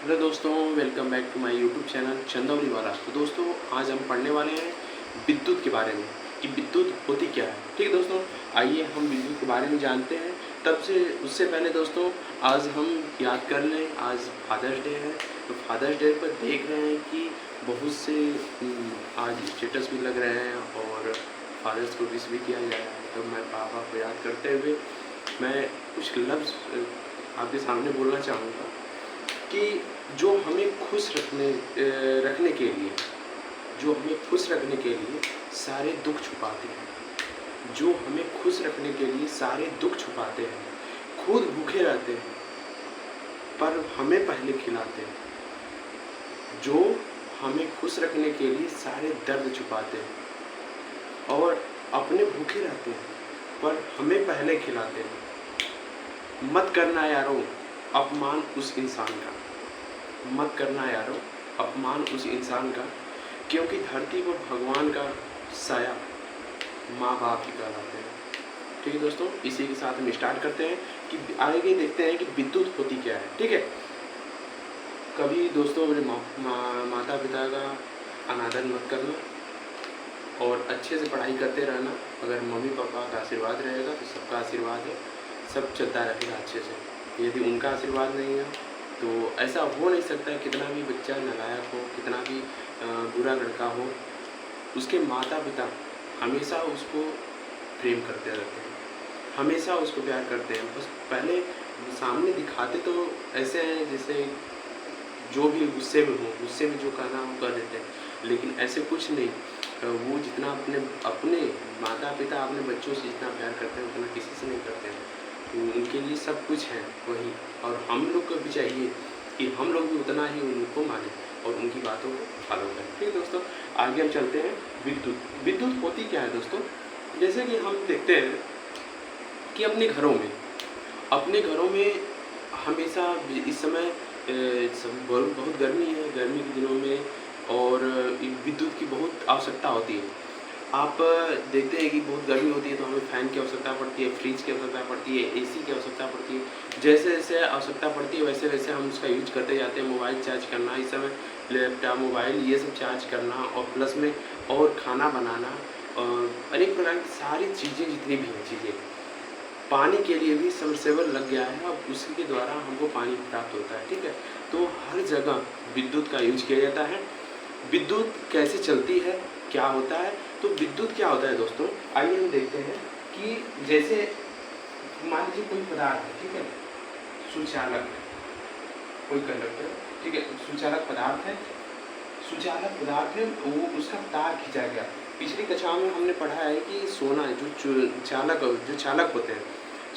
Hello दोस्तों, welcome back to my YouTube channel Chandauli वाला। तो दोस्तों, आज हम पढ़ने वाले हैं विद्युत के बारे में कि विद्युत होती क्या है। ठीक है दोस्तों, आइए हम विद्युत के बारे में जानते हैं। तब से उससे पहले दोस्तों, आज हम याद कर लें, आज फादर्स डे है। तो फादर्स डे पर देख रहे हैं कि बहुत से आज स्टेटस भी लग रहे हैं और फादर्स को विश भी किया जा रहा है। तो मैं पापा को याद करते हुए मैं कुछ लफ्ज़ आपके सामने बोलना चाहूँगा कि जो हमें खुश रखने के लिए, जो हमें खुश रखने के लिए सारे दुख छुपाते हैं, जो हमें खुश रखने के लिए सारे दुख छुपाते हैं, खुद भूखे रहते हैं पर हमें पहले खिलाते हैं, जो हमें खुश रखने के लिए सारे दर्द छुपाते हैं और अपने भूखे रहते हैं पर हमें पहले खिलाते हैं। मत करना यारों अपमान उस इंसान का, मत करना यारों अपमान उस इंसान का, क्योंकि धरती पर भगवान का साया माँ बाप ही कहलाते हैं। ठीक है दोस्तों, इसी के साथ हम स्टार्ट करते हैं कि आगे देखते हैं कि विद्युत होती क्या है। ठीक है, कभी दोस्तों अपने माता पिता का अनादर मत करना और अच्छे से पढ़ाई करते रहना। अगर मम्मी पापा का आशीर्वाद रहेगा तो सबका आशीर्वाद है, सब चलता रहेगा अच्छे से। यदि उनका आशीर्वाद नहीं है तो ऐसा हो नहीं सकता। कितना भी बच्चा नालायक हो, कितना भी बुरा लड़का हो, उसके माता पिता हमेशा उसको प्रेम करते रहते हैं, हमेशा उसको प्यार करते हैं। बस पहले सामने दिखाते तो ऐसे हैं जैसे जो भी गुस्से में हो, गुस्से में जो कहना हो कर देते हैं, लेकिन ऐसे कुछ नहीं। वो जितना अपने अपने माता पिता अपने बच्चों से जितना प्यार करते हैं उतना किसी से नहीं करते हैं। उनके लिए सब कुछ है वही, और हम लोग को भी चाहिए कि हम लोग भी उतना ही उनको माने और उनकी बातों को फॉलो करें। ठीक है दोस्तों, आगे हम चलते हैं। विद्युत, विद्युत होती क्या है दोस्तों? जैसे कि हम देखते हैं कि अपने घरों में हमेशा इस समय बहुत गर्मी है, गर्मी के दिनों में और विद्युत की बहुत आवश्यकता होती है। आप देखते हैं कि बहुत गर्मी होती है तो हमें फ़ैन की आवश्यकता पड़ती है, फ्रिज की आवश्यकता पड़ती है, एसी की आवश्यकता पड़ती है। जैसे-जैसे आवश्यकता पड़ती है वैसे-वैसे हम उसका यूज करते जाते हैं। मोबाइल चार्ज करना, इस समय लैपटॉप, मोबाइल ये सब चार्ज करना और प्लस में और खाना बनाना और अनेक प्रकार की सारी चीज़ें जितनी भी हैं चीज़ें। पानी के लिए भी सबमर्सिबल लग गया है, अब उसी के द्वारा हमको पानी प्राप्त होता है। ठीक है, तो हर जगह विद्युत का यूज किया जाता है। विद्युत कैसे चलती है, क्या होता है? तो विद्युत क्या होता है दोस्तों, आइए हम देखते हैं कि जैसे मान लीजिए कोई पदार्थ है, ठीक है, सुचालक है, कोई कंडक्टर, ठीक है, सुचालक पदार्थ है, सुचालक पदार्थ है, वो उसका तार खींचा गया। पिछली कक्षा में हमने पढ़ा है कि सोना जो चालक होते हैं,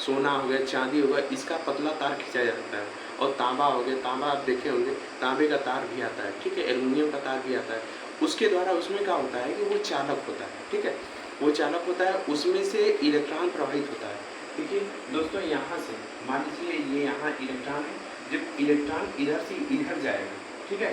सोना हो गया, चांदी हो गया, इसका पतला तार खींचा जाता है। और तांबा हो गया, तांबा आप देखे होंगे, तांबे का तार भी आता है, ठीक है, एल्युमिनियम का तार भी आता है। उसके द्वारा उसमें क्या होता है कि वो चालक होता है, ठीक है, वो चालक होता है, उसमें से इलेक्ट्रॉन प्रवाहित होता है। देखिए दोस्तों, यहाँ से मान लीजिए ये यहाँ इलेक्ट्रॉन है, जब इलेक्ट्रॉन इधर से इधर जाएगा, ठीक है,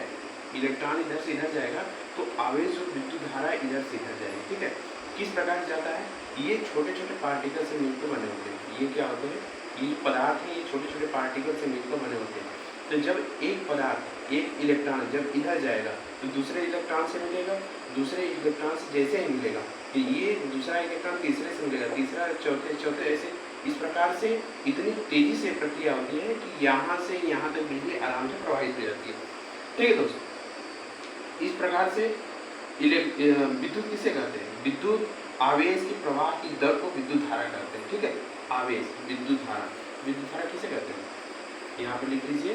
इलेक्ट्रॉन इधर से इधर जाएगा तो आवेश और विद्युत धारा इधर से इधर जाएगी। ठीक है, किस प्रकार से जाता है? ये छोटे छोटे पार्टिकल से मिलकर बने होते हैं। ये क्या होते हैं? ये पदार्थ है, ये छोटे छोटे पार्टिकल से मिलकर बने होते हैं। तो जब एक पदार्थ, एक इलेक्ट्रॉन जब इधर जाएगा तो दूसरे इलेक्ट्रॉन से मिलेगा, दूसरे इलेक्ट्रॉन से जैसे ही मिलेगा तो ये दूसरा इलेक्ट्रॉन तीसरे से मिलेगा, तीसरा चौथे ऐसे इस प्रकार से इतनी तेजी से प्रक्रिया होती है कि यहाँ से यहाँ तक बिजली आराम से प्रवाहित हो जाती है। ठीक है दोस्तों, इस प्रकार से विद्युत किसे कहते हैं? विद्युत आवेश के प्रवाह की दर को विद्युत धारा कहते हैं। ठीक है, आवेश, विद्युत धारा किसे कहते हैं? यहाँ पे लिख लीजिए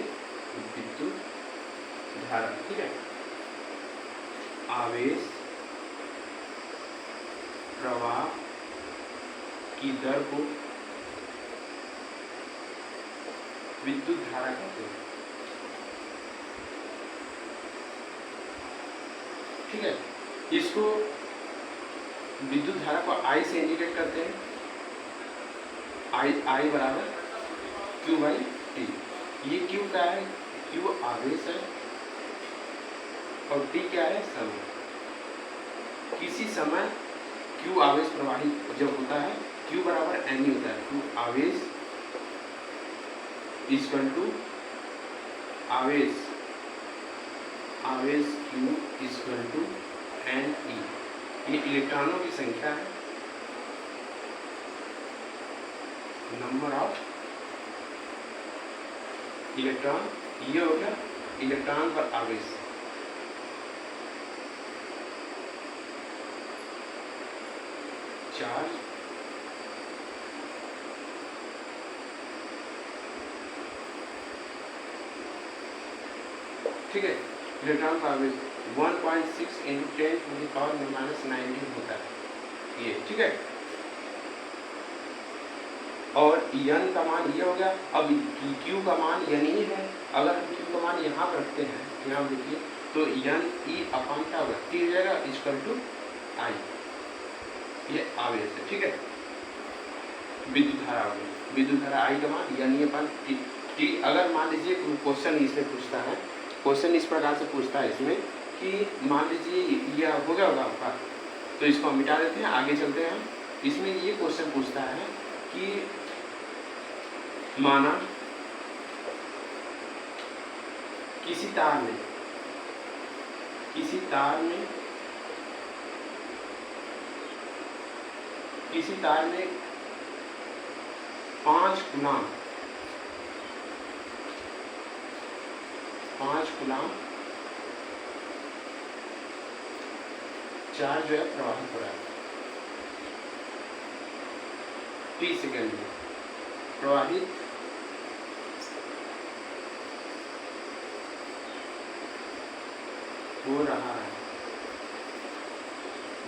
विद्युत धारा। ठीक है, आवेश प्रवाह की दर को विद्युत धारा कहते हैं। ठीक है, इसको विद्युत धारा को I से इंडिकेट करते हैं। I बराबर Q/T। ये Q क्या है? Q आवेश है और T क्या है? समय। किसी समय Q आवेश प्रवाहित जब होता है, Q बराबर NE होता है। Q आवेश इक्वल टू आवेश आवेश Q equal to N E. ये इलेक्ट्रॉनों की संख्या है, नंबर ऑफ इलेक्ट्रॉन। ये हो गया इलेक्ट्रॉन पर आवेश। चार्ज ठीक है, इलेक्ट्रॉन का आवेश 1.6 इंटू 10 टू द पावर -19 होता है ये, ठीक है। और n का मान ये हो गया। अब q का मान n ही है। अगर हम q का मान यहाँ पर रखते हैं, यहाँ देखिए, तो n e अपान क्या होगा, t हो जाएगा इक्वल टू I। ये आवेश है, ठीक है। विद्युत धारा हो गई, विद्युत धारा I का मान n e अपान t। अगर मान लीजिए क्वेश्चन इसमें पूछता है, क्वेश्चन इस प्रकार से पूछता है इसमें कि मान लीजिए ये हो गया होगा आपका, तो इसको हम मिटा देते हैं, आगे चलते हैं। इसमें ये क्वेश्चन पूछता है कि माना किसी तार में 5 गुलाम चार्ज जो है प्रवाहित हो रहा है 30 सेकेंड में प्रवाहित हो रहा है,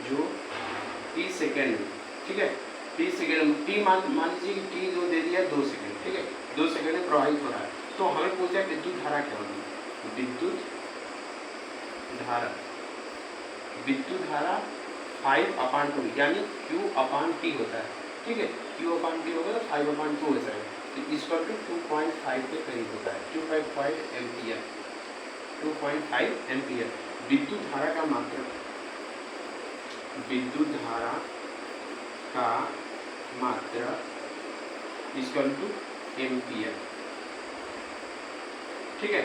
जो 30 सेकेंड में, ठीक है। 30 सेकेंड में टी मान लीजिए कि टी जो दे दिया 2 सेकेंड, ठीक है। 2 सेकेंड में प्रवाहित हो रहा है। तो हमें पूछा है विद्युत धारा क्या होगी। विद्युत धारा 5/2 यानी Q/T होता है, ठीक है। Q/T होगा तो 5/2 हो जाएगा, तो इक्वल टू 2.5 के करीब होता है, 2.5 एम्पियर। 2.5 एम्पियर विद्युत धारा का मात्रक, इक्वल टू एम्पियर, ठीक है।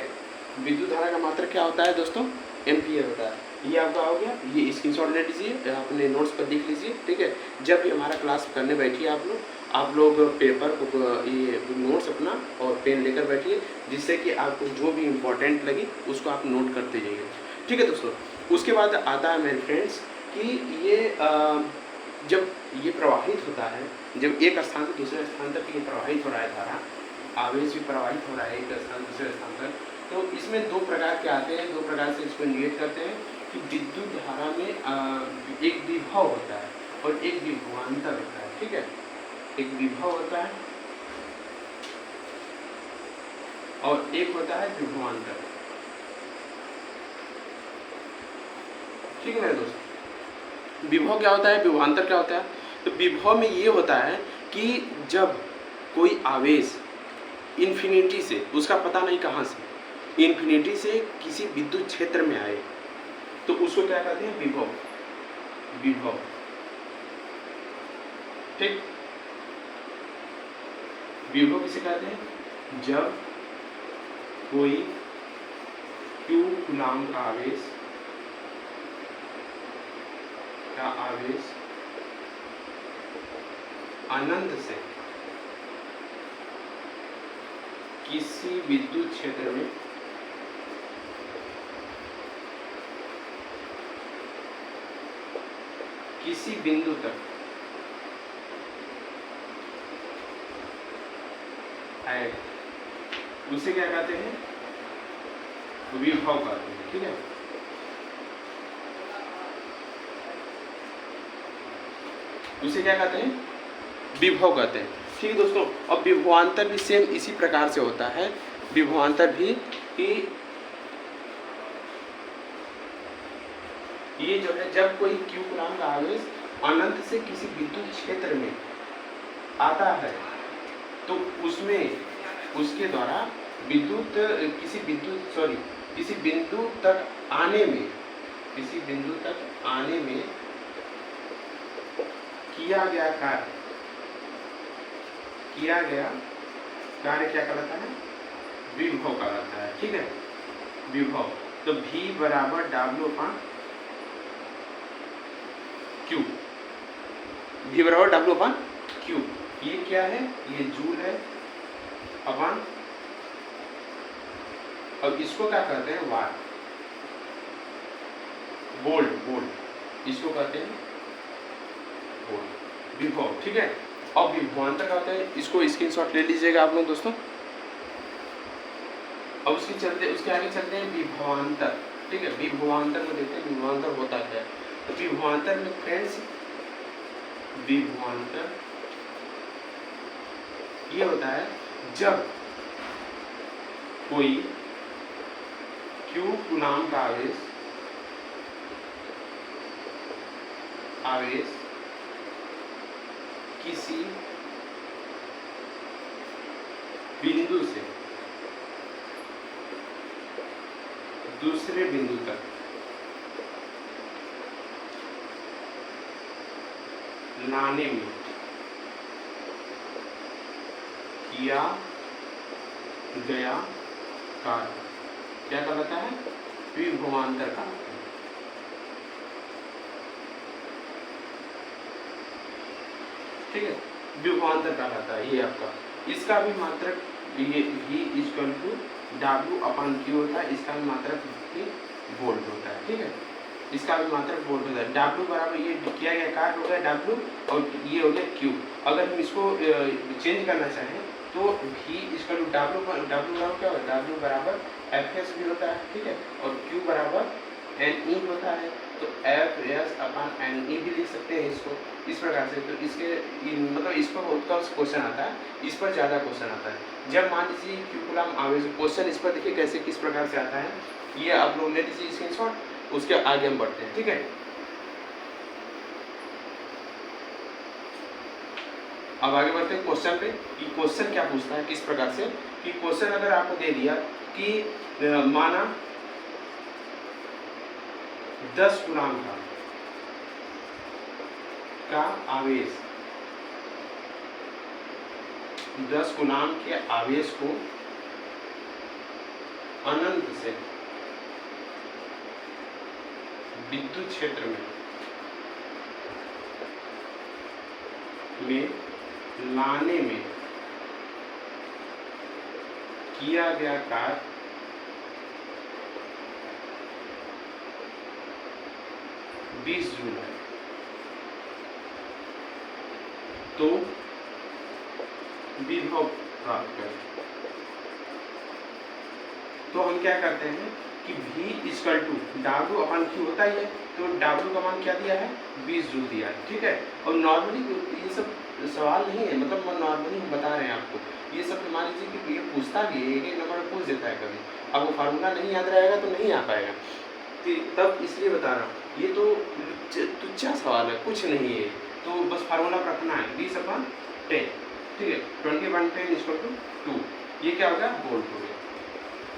विद्युत धारा का मात्रक क्या होता है दोस्तों, एम्पियर होता है। ये आपका हो गया, ये स्क्रीनशॉट ले लीजिए, अपने नोट्स पर लिख लीजिए, ठीक है। जब भी हमारा क्लास करने बैठिए आप लोग पेपर को, ये नोट्स अपना और पेन लेकर बैठिए, जिससे कि आपको जो भी इम्पोर्टेंट लगे उसको आप नोट करते जाइए, ठीक है दोस्तों। उसके बाद आता है मेरे फ्रेंड्स कि ये जब ये प्रवाहित होता है, जब एक स्थान से दूसरे स्थान तक ये प्रवाहित हो रहा है धारा, आवेश भी प्रवाहित हो रहा है एक स्थान दूसरे स्थान तक, तो इसमें 2 प्रकार के आते हैं, 2 प्रकार से इसको नियत करते हैं कि विद्युत धारा में एक विभव होता है और एक विभवांतर होता है, ठीक है। एक विभव होता है और एक होता है विभवांतर, ठीक है मेरे दोस्त। विभव क्या होता है, विभवांतर क्या होता है। तो विभव में ये होता है कि जब कोई आवेश इन्फिनिटी से, उसका पता नहीं कहाँ से, इन्फिनिटी से किसी विद्युत क्षेत्र में आए, तो उसको क्या कहते हैं, विभव, ठीक। विभव किसे कहते हैं, जब कोई Q कूलाम का आवेश अनंत से किसी विद्युत क्षेत्र में किसी बिंदु तक आए, उसे क्या कहते हैं, विभव कहते हैं, ठीक है। उसे क्या कहते हैं, विभव कहते हैं, ठीक है दोस्तों। अब विभवांतर भी सेम इसी प्रकार से होता है। विभवांतर भी कि ये जो है, जब कोई Q कूलाम का आवेश अनंत से किसी विद्युत क्षेत्र में आता है, तो उसमें उसके द्वारा किसी बिंदु तक आने में किया गया कार्य क्या कहलाता है, विभव कहलाता है, ठीक है। विभव तो V बराबर W अपान Q, V बराबर W अपान Q। ये क्या है? ये जूल है अपान, अब इसको क्या कहते हैं? वाट, वोल्ट, वोल्ट इसको कहते हैं वोल्ट, विभव। ठीक है, अब विभवांतर क्या होता है? इसको स्क्रीनशॉट ले लीजिएगा आप लोग दोस्तों। अब उसके आगे चलते हैं विभवांतर। ठीक है, विभवांतर में देखते हैं विभवांतर होता क्या है। तो विभवांतर में फ्रेंड्स, विभवांतर ये होता है जब कोई Q कूलाम का आवेश किसी बिंदु से दूसरे बिंदु तक लाने में किया गया कार्य क्या कहलाता है? विभवांतर का। ठीक है, विभवांतर कहलाता है ये आपका। इसका भी मात्रक ये V equal to W upon Q होता है, इसका भी मात्रक वोल्ट होता है। ठीक है, इसका भी मात्रक वोल्ट होता है। W बराबर ये किया गया कार्य हो गया W और ये हो गया Q। अगर हम इसको चेंज करना चाहें तो V इक्वल टू W बराबर क्या होता है? W बराबर Fs भी होता है। ठीक है, और Q बराबर Ne होता है, तो Fs अपान Ne भी लिख सकते हैं इसको इस प्रकार से। तो इसके मतलब इस पर बहुत कम क्वेश्चन आता है, इस पर ज़्यादा क्वेश्चन आता है। जब मान लीजिए Q कूलाम आवेश, क्वेश्चन इस पर देखिए कैसे किस प्रकार से आता है, ये आप लोग ले लीजिए स्क्रीनशॉट। उसके आगे हम बढ़ते हैं। ठीक है, अब आगे बढ़ते हैं क्वेश्चन पे कि क्वेश्चन क्या पूछता है, किस प्रकार से। कि क्वेश्चन अगर आपको दे दिया कि माना 10 कूलाम का आवेश, 10 कूलाम के आवेश को अनंत से विद्युत क्षेत्र में लाने में किया गया कार्य 20 जूल है, तो विभव प्राप्त करें। तो हम क्या करते हैं कि V equal to W upon Q होता ही है, तो W का मान क्या दिया है? 20 जूल दिया है। ठीक है, और नॉर्मली ये सब सवाल नहीं है, मतलब नॉर्मली हम बता रहे हैं आपको। ये सब मान लीजिए कि ये पूछता भी है, एक नंबर पूछ देता है कभी। अब वो फार्मूला नहीं याद रहेगा तो नहीं आ पाएगा, तब इसलिए बता रहा हूँ। ये तो तुच्छा सवाल है, कुछ नहीं है, तो बस फार्मूला रखना है 20/10। ठीक है, 20/10 इक्वल टू 2। ये क्या होगा? वोल्ट हो गया।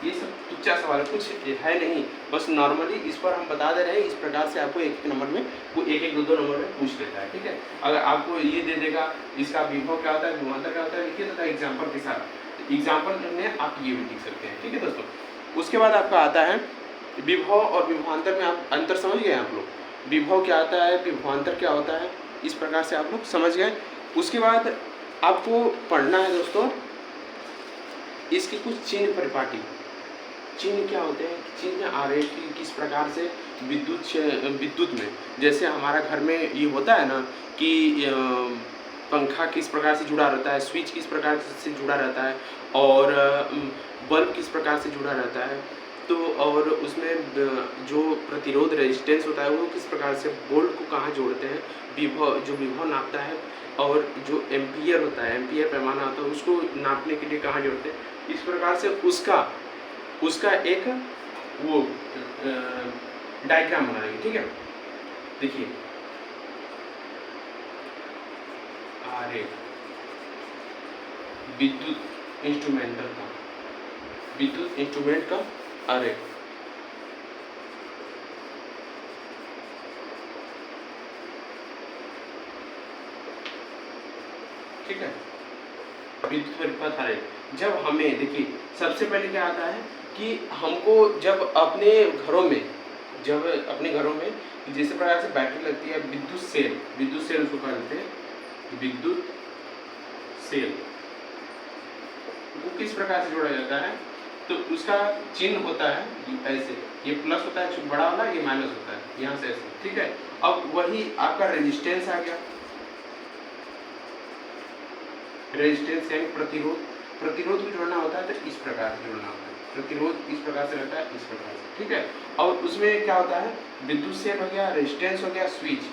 ये सब तुच्छा सवाल है, कुछ है नहीं, बस नॉर्मली इस पर हम बता दे रहे हैं। इस प्रकार से आपको एक नंबर में, वो एक दो नंबर में पूछ लेता है। ठीक है, अगर आपको ये दे देगा इसका विभव क्या होता है, विभवांतर क्या होता है, लिखिए तो एग्जाम्पल के साथ। एग्जाम्पल में आप ये भी लिख सकते हैं। ठीक है दोस्तों, उसके बाद आपका आता है विभव और विभवांतर में आप अंतर समझ गए आप लोग। विभव क्या आता है, विभवांतर क्या होता है, इस प्रकार से आप लोग समझ गए। उसके बाद आपको पढ़ना है दोस्तों इसके कुछ चिन्ह परिपाटी। चिन्ह क्या होते हैं? चिन्ह आरेख किस प्रकार से विद्युत में, जैसे हमारा घर में ये होता है ना कि पंखा किस प्रकार से जुड़ा रहता है, स्विच किस प्रकार से जुड़ा रहता है, और बल्ब किस प्रकार से जुड़ा रहता है, तो और उसमें जो प्रतिरोध रेजिस्टेंस होता है वो किस प्रकार से, वोल्ट को कहाँ जोड़ते हैं, विभव जो विभव नापता है, और जो एम्पियर होता है, एम्पियर पैमाना होता है, उसको नापने के लिए कहाँ जोड़ते हैं। इस प्रकार से उसका एक वो डायग्राम बनाएंगे। ठीक है, देखिए आरेख विद्युत इंस्ट्रूमेंट का आरेख। ठीक है, विद्युत परिपथ आरेख। जब हमें देखिए सबसे पहले क्या आता है कि हमको जब अपने घरों में जिस प्रकार से बैटरी लगती है, विद्युत सेल उसको कहते हैं, विद्युत सेल वो किस प्रकार से जोड़ा जाता है, तो उसका चिन्ह होता है ऐसे, ये प्लस होता है बड़ा वाला, ये माइनस होता है यहाँ से ऐसे, ठीक है। अब वही आपका रेजिस्टेंस आ गया, रेजिस्टेंस यानी प्रतिरोध को जोड़ना होता है तो इस प्रकार से जोड़ना होता है, प्रतिरोध इस प्रकार से रहता है, इस प्रकार से, ठीक है। और उसमें क्या होता है, विद्युत सेल हो गया, रेजिस्टेंस हो गया, स्विच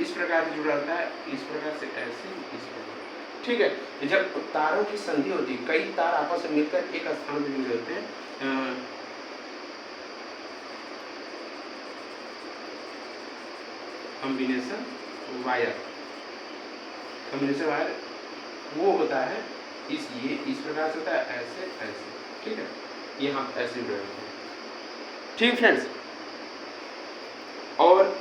इस प्रकार से जुड़ा रहता है, इस प्रकार से ऐसे, इस प्रकार, ठीक है। जब तारों की संधि होती है, कई तार आपस में मिलकर एक स्थान पर जुड़े होते हैं, कॉम्बिनेशन वायर वो होता है ये इस प्रकार से होता है, ऐसे, ठीक है, यहाँ ऐसे जुड़े होते हैं, ठीक फ्रेंड्स। और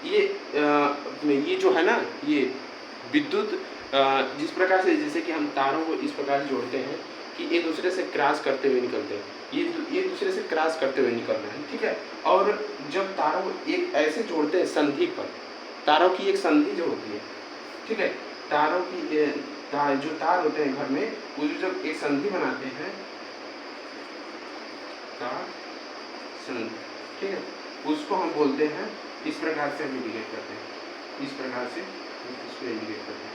ये जो है ना, ये विद्युत जिस प्रकार से, जैसे कि हम तारों को इस प्रकार से जोड़ते हैं कि एक दूसरे से क्रॉस करते हुए निकलते हैं, ये दूसरे से क्रॉस करते हुए निकलना है, ठीक है। और जब तारों को एक ऐसे जोड़ते हैं संधि पर, तारों की एक संधि जो होती है, ठीक है, तारों की जो तार होते हैं घर में, वो जब एक संधि बनाते हैं, तार संधि, ठीक है, उसको हम बोलते हैं, इस प्रकार से हम इंडिकेट करते हैं, इस प्रकार से इसको इंडिकेट करते हैं,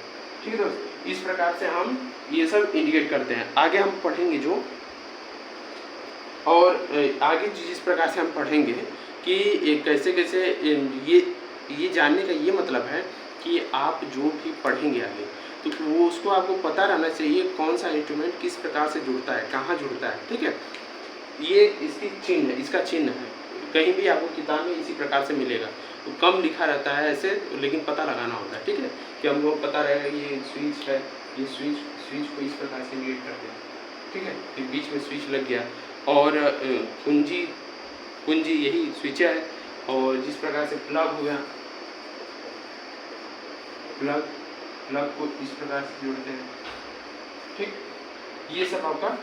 ठीक है दोस्त। इस प्रकार से हम ये सब इंडिकेट करते हैं। आगे हम पढ़ेंगे जो, और आगे जिस प्रकार से हम पढ़ेंगे कि कैसे कैसे ये जानने का ये मतलब है कि आप जो भी पढ़ेंगे आगे, तो वो उसको आपको पता रहना चाहिए कौन सा इंस्ट्रूमेंट किस प्रकार से जुड़ता है, कहाँ जुड़ता है, ठीक है। ये इसकी चिन्ह है, इसका चिन्ह है, कहीं भी आपको किताब में इसी प्रकार से मिलेगा, तो कम लिखा रहता है ऐसे, लेकिन पता लगाना होता है, ठीक है, कि हमको पता रहेगा ये स्विच है, ये स्विच को इस प्रकार से इंडिकेट करते हैं, ठीक है, तो बीच में स्विच लग गया, और कुंजी यही स्विच है, और जिस प्रकार से प्लग हो गया, प्लग को इस प्रकार से जोड़ते हैं, ठीक, ये सब आपका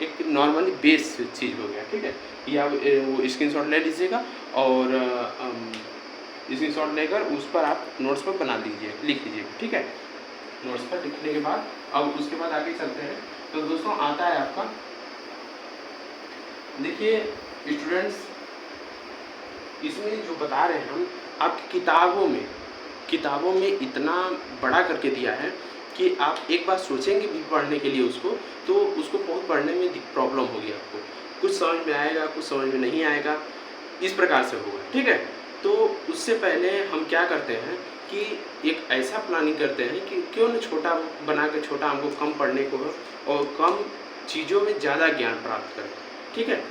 एक नॉर्मली बेस चीज़ हो गया, ठीक है। ये आप वो स्क्रीनशॉट ले लीजिएगा, और स्क्रीनशॉट लेकर उस पर आप नोट्स पर बना लीजिए, लिख लीजिएगा, ठीक है। नोट्स पर लिखने के बाद अब उसके बाद आगे चलते हैं। तो दोस्तों आता है आपका, देखिए स्टूडेंट्स, इसमें जो बता रहे हैं हम, आपकी किताबों में इतना बड़ा करके दिया है कि आप एक बार सोचेंगे भी पढ़ने के लिए उसको, तो उसको बहुत पढ़ने में प्रॉब्लम होगी आपको, कुछ समझ में आएगा, कुछ समझ में नहीं आएगा, इस प्रकार से होगा, ठीक है। तो उससे पहले हम क्या करते हैं कि एक ऐसा प्लानिंग करते हैं कि क्यों न छोटा बना के, छोटा हमको कम पढ़ने को और कम चीज़ों में ज़्यादा ज्ञान प्राप्त करें, ठीक है।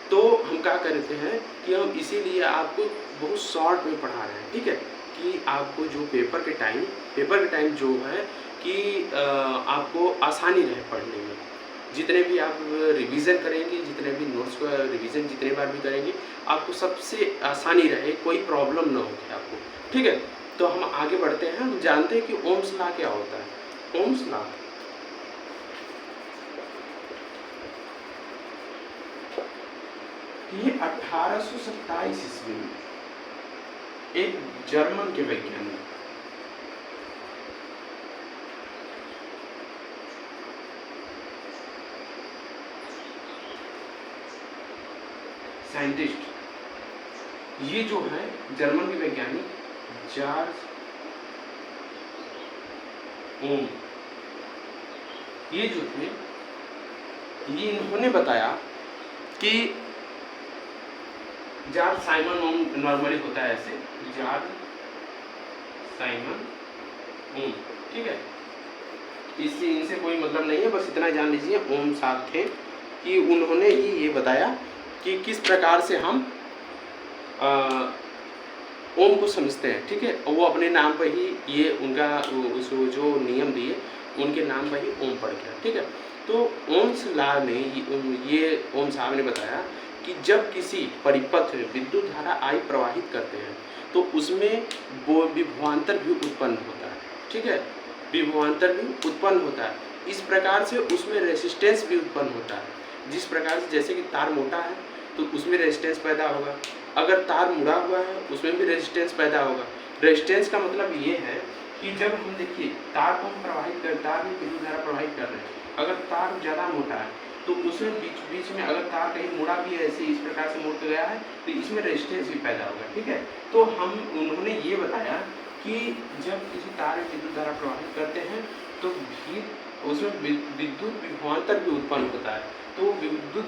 तो हम क्या करते हैं कि हम इसीलिए आपको बहुत शॉर्ट में पढ़ा रहे हैं, ठीक है, कि आपको जो पेपर के टाइम जो है कि आपको आसानी रहे पढ़ने में, जितने भी आप रिवीजन करेंगे, जितने भी नोट्स का रिवीजन जितने बार भी करेंगे, आपको सबसे आसानी रहे, कोई प्रॉब्लम ना होगी आपको, ठीक है। तो हम आगे बढ़ते हैं। हम जानते हैं कि ओम्स लॉ क्या होता है। ओम्स लॉ ये 1827 ईस्वी में एक जर्मन के वैज्ञानिक साइंटिस्ट, ये जो है जर्मन के वैज्ञानिक जॉर्ज ओम, ये जो थे, ये इन्होंने बताया कि जॉर्ज साइमन ओम नॉर्मली होता है ऐसे, जॉर्ज साइमन ओम, ठीक है, इससे इनसे कोई मतलब नहीं है, बस इतना जान लीजिए ओम साहब थे कि उन्होंने ही ये बताया कि किस प्रकार से हम ओम को समझते हैं, ठीक है। और वो अपने नाम पर ही ये उनका उसको जो नियम दिए उनके नाम पर ही ओम पड़ गया, ठीक है। तो ओम्स लॉ में ये ओम साहब ने बताया कि जब किसी परिपथ में विद्युत धारा आई प्रवाहित करते हैं तो उसमें वो विभवांतर भी उत्पन्न होता है, ठीक है, विभवांतर भी उत्पन्न होता है। इस प्रकार से उसमें रेसिस्टेंस भी उत्पन्न होता है। जिस प्रकार से जैसे कि तार मोटा है तो उसमें रेजिस्टेंस पैदा होगा, अगर तार मुड़ा हुआ है उसमें भी रेजिस्टेंस पैदा होगा। रेजिस्टेंस का मतलब ये है कि जब हम देखिए तार को हम प्रवाहित कर, तार में विद्युत धारा प्रवाहित कर रहे हैं, अगर तार ज़्यादा मोटा है तो उसमें बीच में अगर तार कहीं मुड़ा भी है, ऐसे इस प्रकार से मुड़ गया है तो इसमें रेजिस्टेंस भी पैदा होगा। ठीक है, तो उन्होंने ये बताया कि जब किसी तार में विद्युत धारा प्रवाहित करते हैं तो भी उसमें विद्युत विभवांतर भी उत्पन्न होता है। तो विद्युत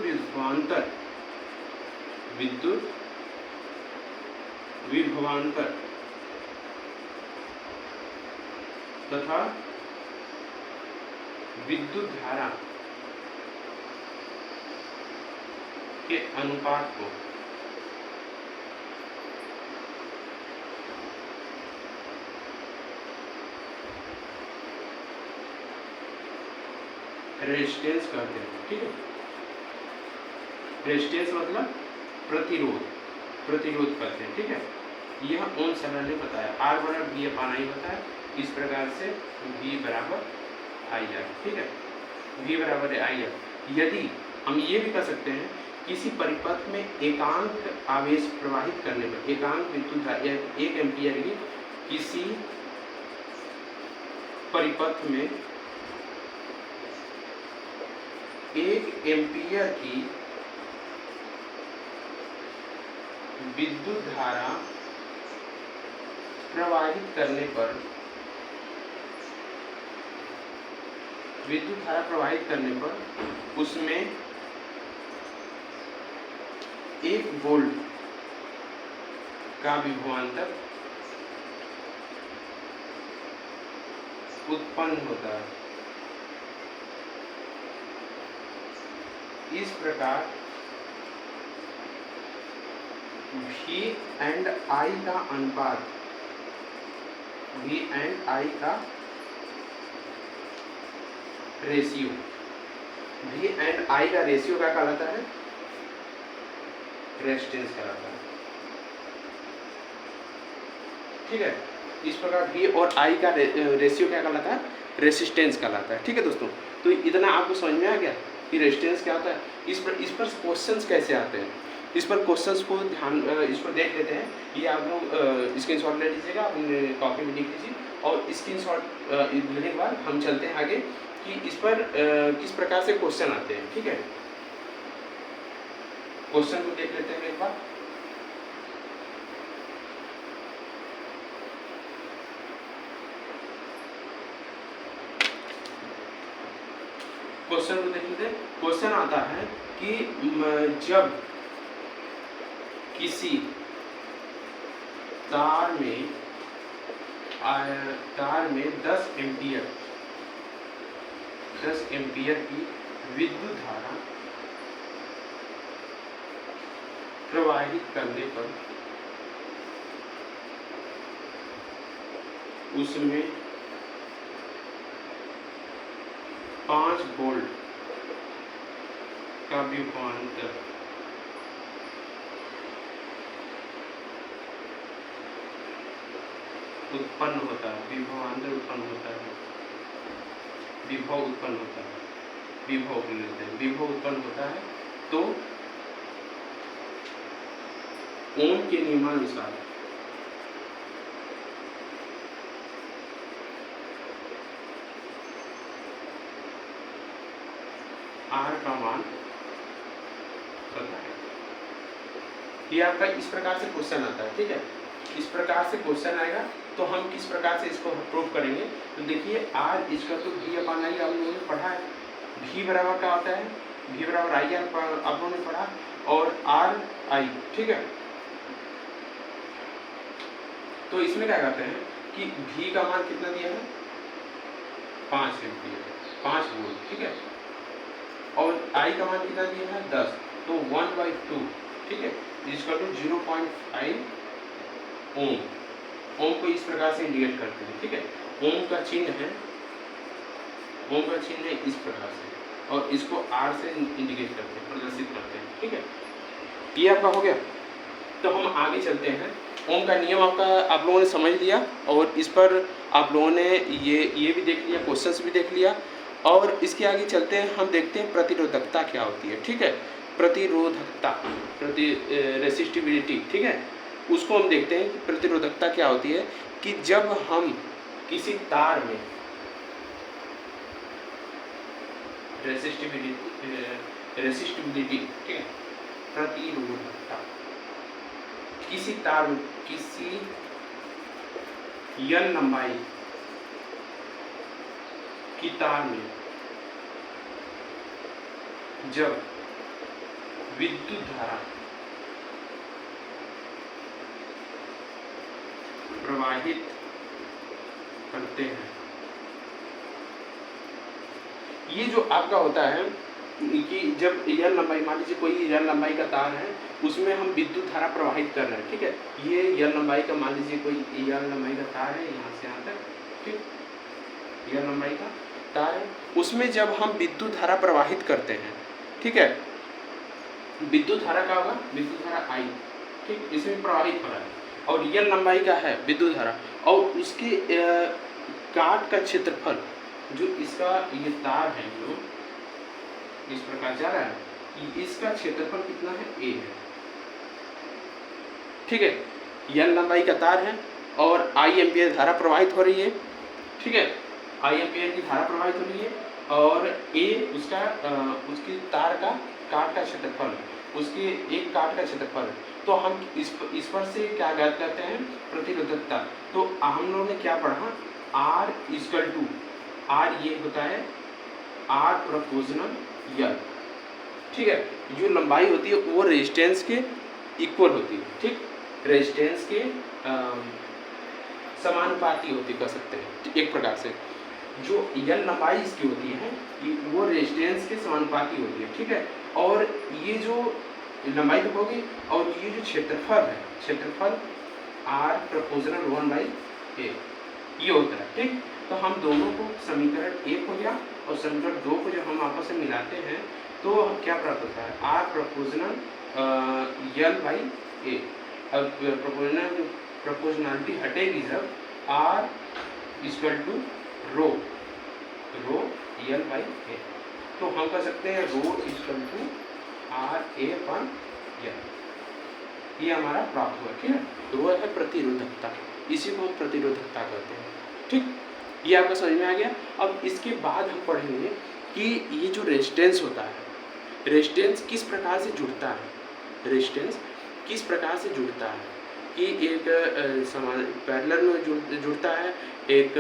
विभवांतर तथा विद्युत धारा के अनुपात को रेजिस्टेंस कहते हैं। ठीक है, रेजिस्टेंस मतलब प्रतिरोध कहते हैं। ठीक है, यह ओम सर ने बताया, R बराबर V अपान I होता है, इस प्रकार से V बराबर IR। ठीक है, V बराबर IR। यदि हम ये भी कर सकते हैं किसी परिपथ में एकांक आवेश प्रवाहित करने पर, एकांक विद्युत धारा 1 एम्पीयर की किसी परिपथ में 1 एम्पीयर की विद्युत धारा प्रवाहित करने पर, उसमें 1 वोल्ट का विभवांतर उत्पन्न होता है। इस प्रकार V एंड I का अनुपात, V एंड I का रेशियो, V एंड I का रेशियो क्या कहलाता है? रेजिस्टेंस कहलाता है। ठीक है, इस प्रकार V और I का रेशियो क्या कहलाता है? रेसिस्टेंस कहलाता है। ठीक है दोस्तों, तो इतना आपको समझ में आ गया कि रेजिस्टेंस क्या होता है। इस पर क्वेश्चंस कैसे आते हैं, इस पर क्वेश्चंस को इस पर देख लेते हैं। ये आप लोग स्क्रीनशॉट ले लीजिएगा, अपने कॉपी में लिख लीजिए, और स्क्रीनशॉट लेने के बाद हम चलते हैं आगे कि इस पर किस प्रकार से क्वेश्चन आते हैं। ठीक है, क्वेश्चन को देख लेते हैं एक बार। क्वेश्चन को देख लेते हैं। क्वेश्चन आता है कि जब किसी तार में 10 एम्पीयर की विद्युत धारा प्रवाहित करने पर उसमें 5 वोल्ट का विभवांतर उत्पन्न होता है, विभवांतर उत्पन्न होता है, विभव उत्पन्न होता है, विभव उत्पन्न होता है। तो ओम के नियमानुसार R का मान बताएं। ये आपका इस प्रकार से क्वेश्चन आता है। ठीक है, इस प्रकार से क्वेश्चन आएगा तो हम किस प्रकार से इसको प्रूव करेंगे। तो देखिए R इसका तो V अपान I आप लोगों ने पढ़ा है, V बराबर क्या होता है? V बराबर I आप लोगों ने पढ़ा, और R I। ठीक है, तो इसमें क्या कहते हैं कि V का मान कितना दिया है? 5 एम्पीयर, 5 वोल्ट। ठीक है, और I का मान कितना दिया है? 10, तो 1/2। ठीक है, इसका तो 0.5 ओम। ओम को इस प्रकार से इंडिकेट करते हैं। ठीक है, ओम का चिन्ह है इस प्रकार से, और इसको R से इंडिकेट करते हैं, प्रदर्शित करते हैं। ठीक है, ये आपका हो गया। तो हम आगे चलते हैं। ओम का नियम आपका आप लोगों ने समझ लिया, और इस पर आप लोगों ने ये भी देख लिया, क्वेश्चंस भी देख लिया, और इसके आगे चलते हैं, हम देखते हैं प्रतिरोधकता क्या होती है। ठीक है, प्रतिरोधकता, रेसिस्टिविटी, ठीक है, उसको हम देखते हैं कि प्रतिरोधकता क्या होती है। कि जब हम किसी तार में रेसिस्टिविटी, ठीक है, प्रतिरोधकता, किसी तार में, किसी L लंबाई की तार में जब विद्युत धारा प्रवाहित करते हैं, ये जो आपका होता है कि जब L लंबाई, मान लीजिए कोई L लंबाई का तार है, उसमें हम विद्युत धारा प्रवाहित कर रहे हैं। ठीक है, ये L लंबाई का, मान लीजिए कोई L लंबाई का तार है, यहाँ से यहाँ तक, ठीक, L लंबाई का तार है, उसमें जब हम विद्युत धारा प्रवाहित करते हैं, ठीक है, विद्युत धारा का होगा, विद्युत धारा I, ठीक, इसमें प्रवाहित हो रहा है, और L लंबाई का है विद्युत धारा, और उसके काट का क्षेत्रफल, जो इसका ये तार है जो इस प्रकार जा रहा है, इसका क्षेत्रफल कितना है, A है। ठीक है, L लंबाई का तार है और I एम्पियर धारा प्रवाहित हो रही है। ठीक है, I एम्पियर की धारा प्रवाहित हो रही है, और A उसका उसकी तार का काट का क्षेत्रफल, उसके एक काट का क्षेत्रफल। तो हम इस पर से क्या ज्ञात करते हैं, प्रतिरोधकता। तो हम लोगों ने क्या पढ़ा, R इक्वल टू, R ये होता है R प्रोपोर्शनल L। ठीक है, जो लंबाई होती है वो रेजिस्टेंस के इक्वल होती है। ठीक, रेजिस्टेंस के समानुपाती होती, कर सकते हैं एक प्रकार से। जो L लंबाई इसकी होती है वो रेजिस्टेंस के समानुपाती होती है। ठीक है, और ये जो लंबाई तो होगी, और ये जो क्षेत्रफल है, क्षेत्रफल R प्रोपोर्शनल 1/A ये होता है। ठीक, तो हम दोनों को, समीकरण 1 हो गया और समीकरण 2 को जब हम आपस में मिलाते हैं तो क्या प्राप्त होता है, R प्रोपोर्शनल L/A। अब प्रोपोर्शनलिटी हटेगी जब R equal to row L/A, तो हम कर सकते हैं रो इक्वल टू RA/L, ये हमारा प्राप्त हुआ। ठीक है, रो है प्रतिरोधकता, इसी को हम प्रतिरोधकता कहते हैं। ठीक, ये आपका समझ में आ गया। अब इसके बाद हम पढ़ेंगे कि ये जो रेजिस्टेंस होता है, रेजिस्टेंस किस प्रकार से जुड़ता है, रेजिस्टेंस किस प्रकार से जुड़ता है, कि एक समान पैरेलल में जुड़ता है, एक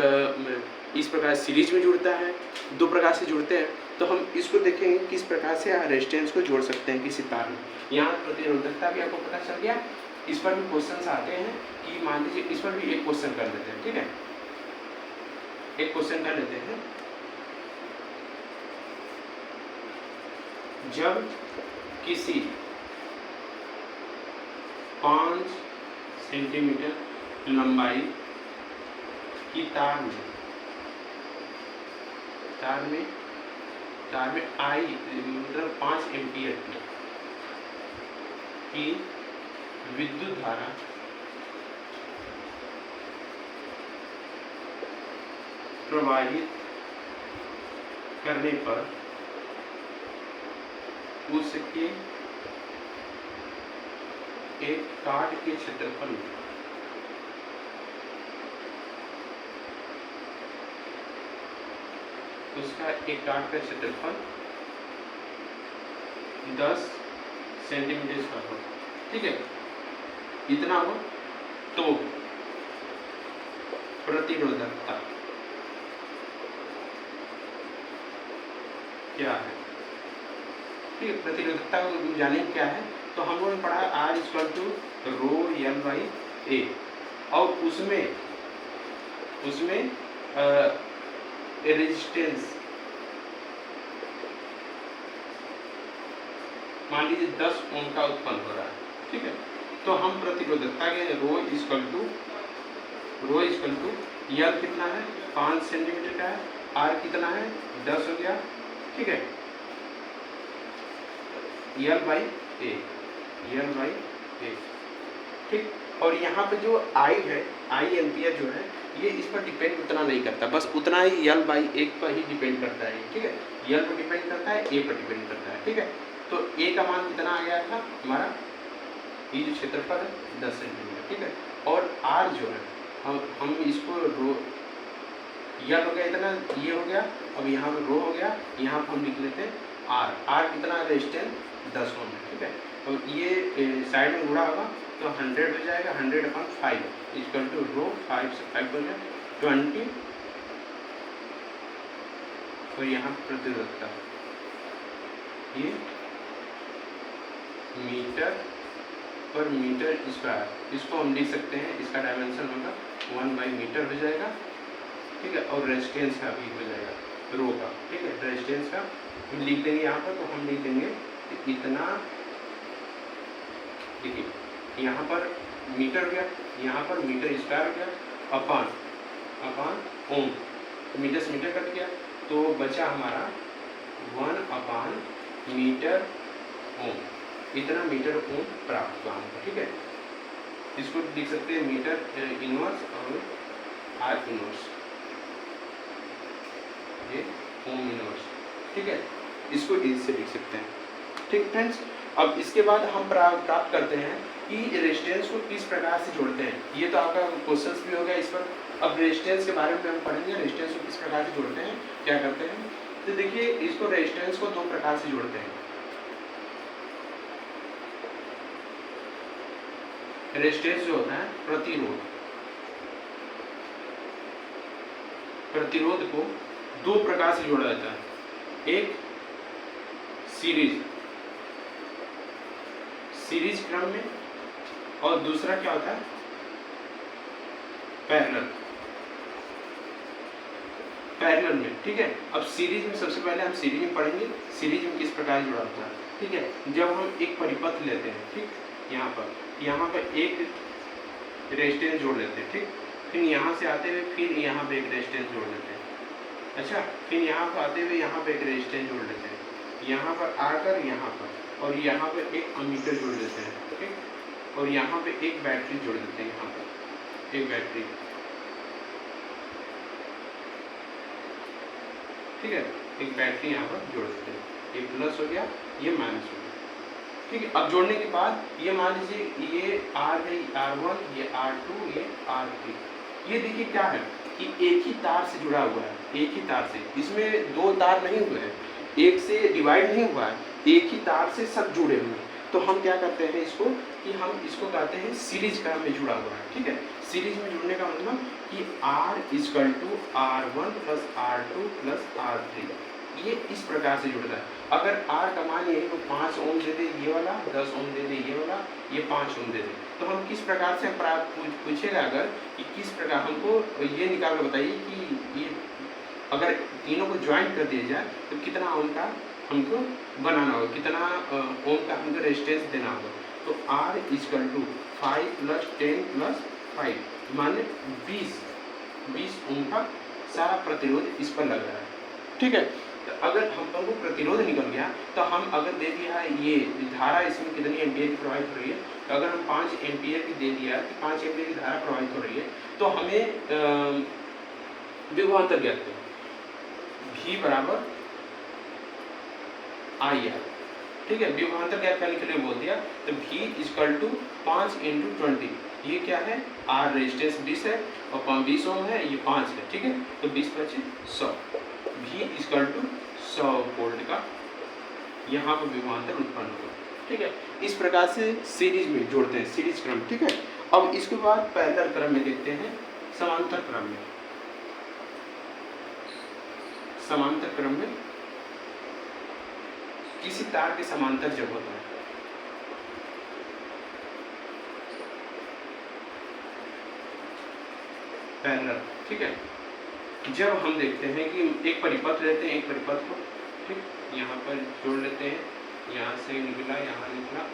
इस प्रकार सीरीज में जुड़ता है, दो प्रकार से जुड़ते हैं। तो हम इसको देखेंगे किस प्रकार से रेजिस्टेंस को जोड़ सकते हैं किसी तार में। यहाँ प्रतिरोधकता भी आपको पता चल गया। इस पर भी क्वेश्चन आते हैं कि मान लीजिए इस पर भी एक क्वेश्चन कर लेते हैं। ठीक है, एक क्वेश्चन कर लेते हैं। जब किसी 5 सेंटीमीटर लंबाई की तार में I मतलब 5 एम्पियर की विद्युत धारा प्रवाहित करने पर उसके एक काट के क्षेत्रफल में उसका एक काट का क्षेत्रफल 10 सेंटीमीटर स्क्वायर हो। ठीक है, इतना हो तो प्रतिरोधकता क्या है। ठीक है, प्रतिरोधकता को जाने क्या है, तो हम लोगों ने पढ़ा R equal to row L/A, और उसमें रेजिस्टेंस मान लीजिए 10 ओम का उत्पन्न हो रहा है। ठीक है, तो हम प्रतिरोधकता के रो इक्वल टू L कितना है, 5 सेंटीमीटर का है, R कितना है, 10 हो गया। ठीक है, L/A। ठीक, और यहाँ पे जो I है, I एम्पियर जो है, ये इस पर डिपेंड उतना नहीं करता, बस उतना ही L/1 पर ही डिपेंड करता है, ठीक है। L पर डिपेंड करता है, A पर डिपेंड करता है, ठीक है। तो A का मान कितना आ गया था हमारा, ये जो क्षेत्रफल है 10 सेंटीमीटर, ठीक है। और R जो है हम इसको रो, L हो गया इतना, ये हो गया, अब यहाँ पर रो हो गया, यहाँ पर हम लिख लेते हैं R कितना है, रेजिस्टेंस 10 ओम है, ठीक है। और ये साइड में गुणा होगा तो 100 हो जाएगा, 100/5 इक्वल टू रो 5 से 5 हो गया 20, और यहाँ प्रतिरोधकता ये मीटर पर मीटर स्क्वायर, इसको हम लिख सकते हैं, इसका डायमेंशन होगा 1/मीटर हो जाएगा, ठीक है। और रेजिस्टेंस का भी हो जाएगा रो का, ठीक है। रेजिस्टेंस का लिख देंगे यहाँ पर, तो हम लिख देंगे इतना, देखिए यहाँ पर मीटर हो गया, यहाँ पर मीटर स्क्वायर हो गया, अपान ओम, मीटर से मीटर कट गया, तो बचा हमारा 1/मीटर ओम, इतना मीटर ओम प्राप्त हुआ हमको, ठीक है। इसको लिख सकते हैं मीटर इनवर्स और आर इनवर्स, ये ओम इनवर्स, ठीक है। इसको इससे लिख सकते हैं, ठीक फ्रेंड्स। अब इसके बाद हम प्राप्त करते हैं कि रेजिस्टेंस को किस प्रकार से जोड़ते हैं। ये तो आपका क्वेश्चंस भी हो गया इस पर। अब रेजिस्टेंस के बारे में हम पढ़ेंगे, रेजिस्टेंस को किस प्रकार से जोड़ते हैं, क्या करते हैं। तो देखिए, इसको रेजिस्टेंस को 2 प्रकार से जोड़ते हैं। रेजिस्टेंस जो होता है प्रतिरोध को 2 प्रकार से जोड़ा जाता है। एक सीरीज क्रम में, और दूसरा क्या होता है, पैरेलल में, ठीक है। अब सीरीज में सबसे पहले हम सीरीज में पढ़ेंगे, सीरीज में किस प्रकार जुड़ा होता है, ठीक है। जब हम एक परिपथ लेते हैं, ठीक, यहाँ पर एक रेजिस्टेंस जोड़ लेते हैं, ठीक, फिर यहाँ से आते हुए फिर यहाँ पे एक रेजिस्टेंस जोड़ लेते हैं, अच्छा, फिर यहाँ पर आते हुए यहाँ पे एक रेजिस्टेंस जोड़ लेते हैं, यहाँ पर आकर यहाँ पर, और यहाँ पर एक अमीटर जोड़ देते हैं, ठीक, और यहाँ पे एक बैटरी जोड़ देते हैं, यहाँ पर एक बैटरी, ठीक है, एक बैटरी यहाँ पर जोड़ देते हैं, ये प्लस हो गया, ये माइनस हो गया, ठीक है। अब जोड़ने के बाद ये मान लीजिए ये R1, ये R2, ये R3, ये देखिए क्या है कि एक ही तार से जुड़ा हुआ है, एक ही तार से, इसमें 2 तार नहीं हुए हैं, एक से डिवाइड नहीं हुआ है, एक ही तार से सब जुड़े हुए हैं। तो हम क्या करते हैं इसको, कि हम इसको कहते हैं सीरीज क्रम में जुड़ा हुआ है, ठीक है। सीरीज में जुड़ने का मतलब कि R = R1 + R2 + R3, ये इस प्रकार से जुड़ता है। अगर R का मान ये तो 5 ओम दे दे ये वाला, 10 ओम दे दे ये वाला, ये 5 ओम दे दे, तो हम किस प्रकार से पूछेगा अगर कि किस प्रकार, हमको ये निकाल कर बताइए कि ये अगर तीनों को ज्वाइन कर दिया जाए तो कितना ओम का हमको बनाना होगा, कितना ओम का हमको रेजिस्टेंस देना होगा। तो R = 5 + 10 + 5 माने 20 ओम का सारा प्रतिरोध इस पर लग रहा है, ठीक है। तो अगर हमको प्रतिरोध निकल गया, तो हम अगर दे दिया है ये धारा इसमें कितनी एम्पियर की प्रवाहित हो रही है, तो अगर हम 5 एम्पियर की दे दिया कि 5 एम्पियर की धारा प्रवाहित हो रही है, तो हमें विभवांतर ज्ञात है, V = IR, ठीक है। विभवांतर ज्ञात करने के लिए बोल दिया, तो V = 5 × 20, ये क्या है, R रेजिस्टेंस 20 है और 20 ओम है, ये 5 है, ठीक है। तो 20 × 5 = 100, V = 100 वोल्ट का यहाँ पर विभवांतर उत्पन्न होगा, ठीक है। इस प्रकार से सीरीज में जोड़ते हैं, सीरीज क्रम, ठीक है। अब इसके बाद पैरेलल क्रम में देखते हैं, समांतर क्रम में। समांतर क्रम में किसी तार के समांतर जब होता है, पैरेलल, ठीक है। जब हम देखते हैं कि एक परिपथ लेते हैं, एक परिपथ को, ठीक, यहाँ पर जोड़ लेते हैं, यहाँ से निकला, यहाँ निकला,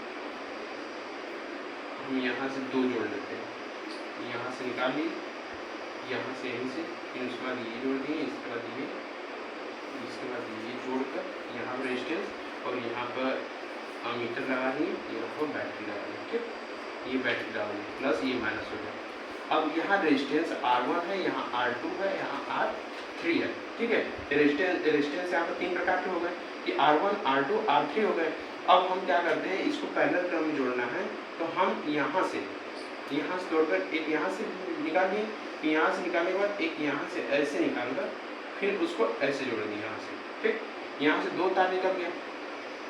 हम यहाँ से 2 जोड़ लेते हैं, यहाँ से निकाल लिए, यहाँ से यहीं से, फिर उसके बाद ये जोड़ दिए, इसके बाद ये जोड़कर यहाँ पर रेजिस्टेंस, और यहाँ पर अमीटर लगा दिए, यहाँ पर बैटरी लगा दिए, ठीक, ये बैटरी लगा दिए, प्लस ये माइनस हो गया, अब यहाँ रेजिस्टेंस R1 है, यहाँ R2 है, यहाँ R3 है, ठीक है। रेजिस्टेंस यहाँ पर 3 प्रकार के हो गए कि R1, R2, R3 हो गए। अब हम क्या करते हैं, इसको पैरेलल क्रम में जोड़ना है, तो हम यहाँ से जोड़कर एक यहाँ से निकालिए, यहाँ से निकालने के बाद एक यहाँ से ऐसे निकालकर फिर उसको ऐसे जोड़ देंगे यहाँ से, ठीक। यहाँ से 2 तार निकल गए।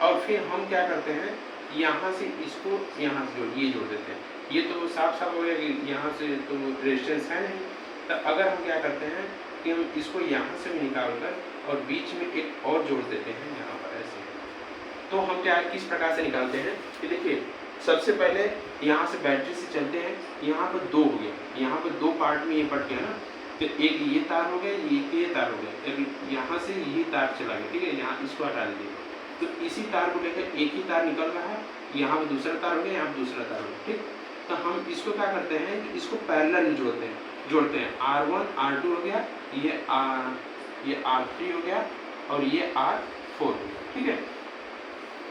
और फिर हम क्या करते हैं, यहाँ से इसको यहाँ से जोड़ देते हैं। ये तो साफ हो गया कि यहाँ से तो रेजिस्टेंस है नहीं, तो अगर हम क्या करते हैं कि हम इसको यहाँ से भी निकाल कर और बीच में एक और जोड़ देते हैं यहाँ पर ऐसे। तो हम क्या किस प्रकार से निकालते हैं कि देखिए, सबसे पहले यहाँ से बैटरी से चलते हैं, यहाँ पर 2 हो गया, यहाँ पर 2 पार्ट में ये पट गया ना, तो एक ये तार हो गया, ये तार हो गया, यहाँ से ये तार चला गया, ठीक है। यहाँ इसको हटा दीजिए, तो इसी तार को लेकर एक ही तार निकल रहा है, यहाँ पर दूसरा तार हो गया, यहाँ पर दूसरा तार हो गया, ठीक। तो हम इसको क्या करते हैं कि इसको पैरेलल में जोड़ते हैं। R1 R2 हो गया, ये R3 हो गया और ये R4 हो गया, ठीक है।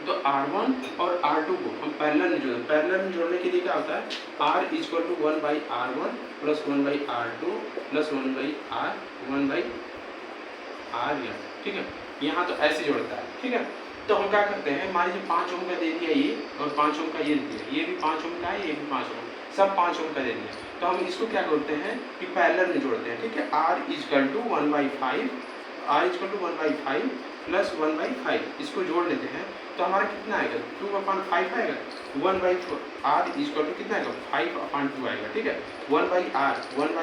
तो R1 और R2 को हम पैरेलल में जोड़ें। पैरेलल में जोड़ने के लिए क्या होता है, R equal to 1/R1 plus 1/R2 plus 1/R1/R, ठीक है। यहाँ तो ऐसे जोड़ता है, ठीक है। तो हम क्या करते हैं, मान लीजिए 5 ओम का दे दिया ये और 5 ओम का ये दिया, ये भी 5 ओम का है, ये भी 5 ओम, सब 5 ओम का दे दिया। तो हम इसको क्या करते हैं कि पैरेलल में जोड़ते हैं, ठीक है। R इक्वल टू 1/5 प्लस 1/5 इसको जोड़ लेते हैं, तो हमारा कितना आएगा, 2/5 आएगा। 1/4 R इक्वल टू कितना आएगा, 5/2 आएगा, ठीक है। 1/R होता है,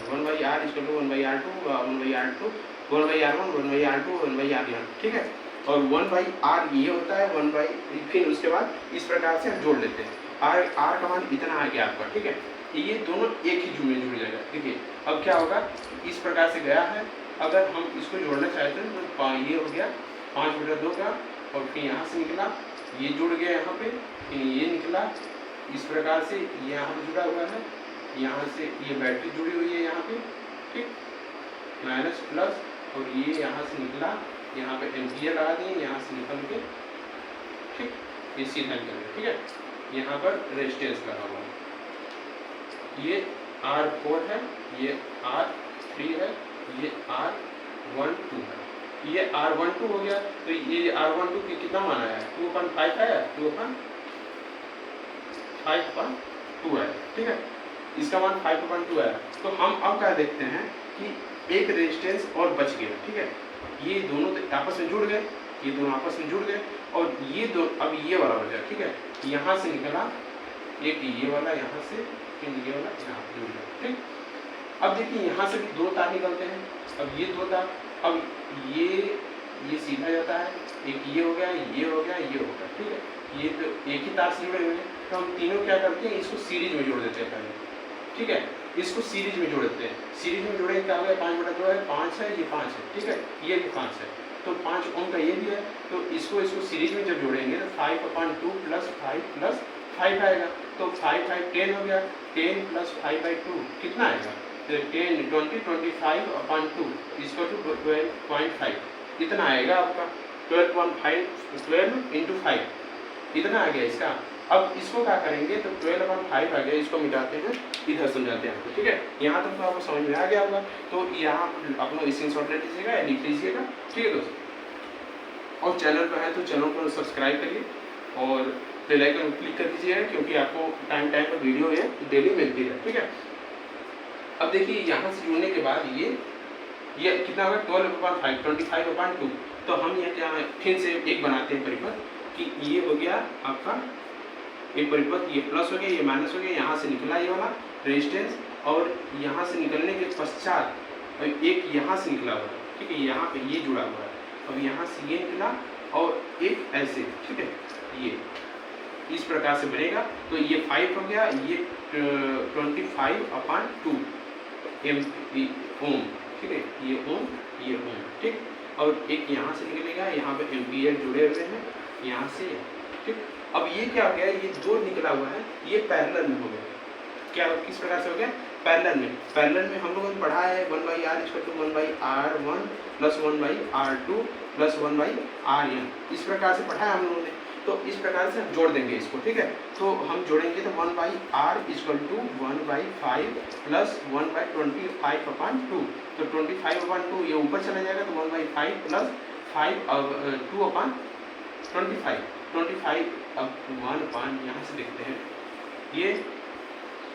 1/R equal to 1/R2 1/R2 1/R1 1/R2 1/R, ठीक है। और 1/R ये होता है 1/, फिर उसके बाद इस प्रकार से हम जोड़ लेते हैं। R का मान इतना आ गया आपका, ठीक है। ये दोनों एक ही में जुड़ जाएगा, देखिए। अब क्या होगा, इस प्रकार से गया है, अगर हम इसको जोड़ना चाहते हैं तो ये हो गया 5/2 का, और फिर यहाँ से निकला, ये जुड़ गया यहाँ पे, फिर ये निकला, इस प्रकार से ये यहाँ पे जुड़ा हुआ है, यहाँ से ये बैटरी जुड़ी हुई है यहाँ पे, ठीक, माइनस प्लस, और ये यहाँ से निकला, यहाँ पे एम्पियर लगा दिए, यहाँ से निकल के, ठीक, ये सीधा निकल गया, ठीक है। यहाँ पर रेजिस्टेंस लगा हुआ है, ये R4 है, ये R3 है, ये R12 है, ये R12 हो गया। तो ये R12 की कितना मान आया, 2/5 आया, 2/5/2 है, ठीक है। इसका मान 5/2 आया। तो हम अब क्या देखते हैं कि एक रेजिस्टेंस और बच गया, ठीक है। ये दोनों तो आपस में जुड़ गए, ये दोनों आपस में जुड़ गए, और ये दो अब ये वाला बचा, ठीक है। यहाँ से निकला एक ये वाला, यहाँ से फिर ये वाला यहाँ जुड़ गया, ठीक। अब देखिए यहाँ से भी 2 तार निकलते हैं, अब ये 2 तार, अब ये सीधा जाता है, एक ये हो गया, ये हो गया, ये हो गया, ठीक है। ये तो एक ही तार से जुड़े हुए हैं, तो हम तीनों क्या करते हैं, इसको सीरीज में जोड़ देते हैं पहले, ठीक है। इसको सीरीज में जोड़ देते हैं, सीरीज में जोड़े क्या हो गया, 5/2 है, 5 है, ये 5 है, ठीक है, ये भी 5 है, तो 5 ओम का ये भी है। तो इसको सीरीज में जब जोड़ेंगे तो 5/2 प्लस 5 आएगा, तो 5 10 हो गया, 10 प्लस 5/2 कितना आएगा, 10 20 25/2 इसको टू 12.5 इतना आएगा आपका, 12 इंटू 5 इतना आ गया इसका। अब इसको क्या करेंगे, तो 12/5 आ गया, इसको मिटाते हैं, इधर समझाते हैं आपको, ठीक है। यहाँ तक तो आपको समझ में आ गया होगा, तो यहाँ आप लोग स्क्रीनशॉट ले लीजिएगा या लिख लीजिएगा, ठीक है दोस्तों। और चैनल पर है तो चैनल को सब्सक्राइब करिए और बेल आइकन क्लिक कर दीजिएगा, क्योंकि आपको टाइम पर वीडियो ये डेली मिलती है, ठीक है। अब देखिए यहाँ से जुड़ने के बाद ये कितना होगा, 12/5 25/2। तो हम ये क्या फिर से एक बनाते हैं परिपथ कि ये हो गया आपका एक परिपथ, ये प्लस हो गया, ये माइनस हो गया, यहाँ से निकला ये वाला रेजिस्टेंस, और यहाँ से निकलने के पश्चात एक यहाँ से निकला हुआ है, ठीक है, यहाँ पे ये जुड़ा हुआ है, अब यहाँ से ये निकला और एक ऐसे, ठीक है, ये इस प्रकार से बनेगा। तो ये 5 हो गया, ये 25/2 ओम, ठीक है, ये ओम, ठीक। और एक यहाँ से निकलेगा, यहाँ पे एम्पियर जुड़े हुए हैं, यहाँ से, ठीक। अब ये क्या हो गया, ये 2 निकला हुआ है, ये पैरेलल में हो गया। क्या किस प्रकार से हो गया, पैरेलल में हम लोगों ने पढ़ा है 1/R equal to 1/R1 plus 1/R2 plus 1/Rn, इस प्रकार से पढ़ा है हम लोगों ने। तो तो इस प्रकार से हम जोड़ देंगे इसको, ठीक है। तो हम जोड़ेंगे तो 1/r इक्वल टू 1/5 प्लस 1/25/2, तो 25/2 ये ऊपर चला जाएगा, तो 1/5 प्लस 2/25 अब 1 यहाँ से देखते हैं ये,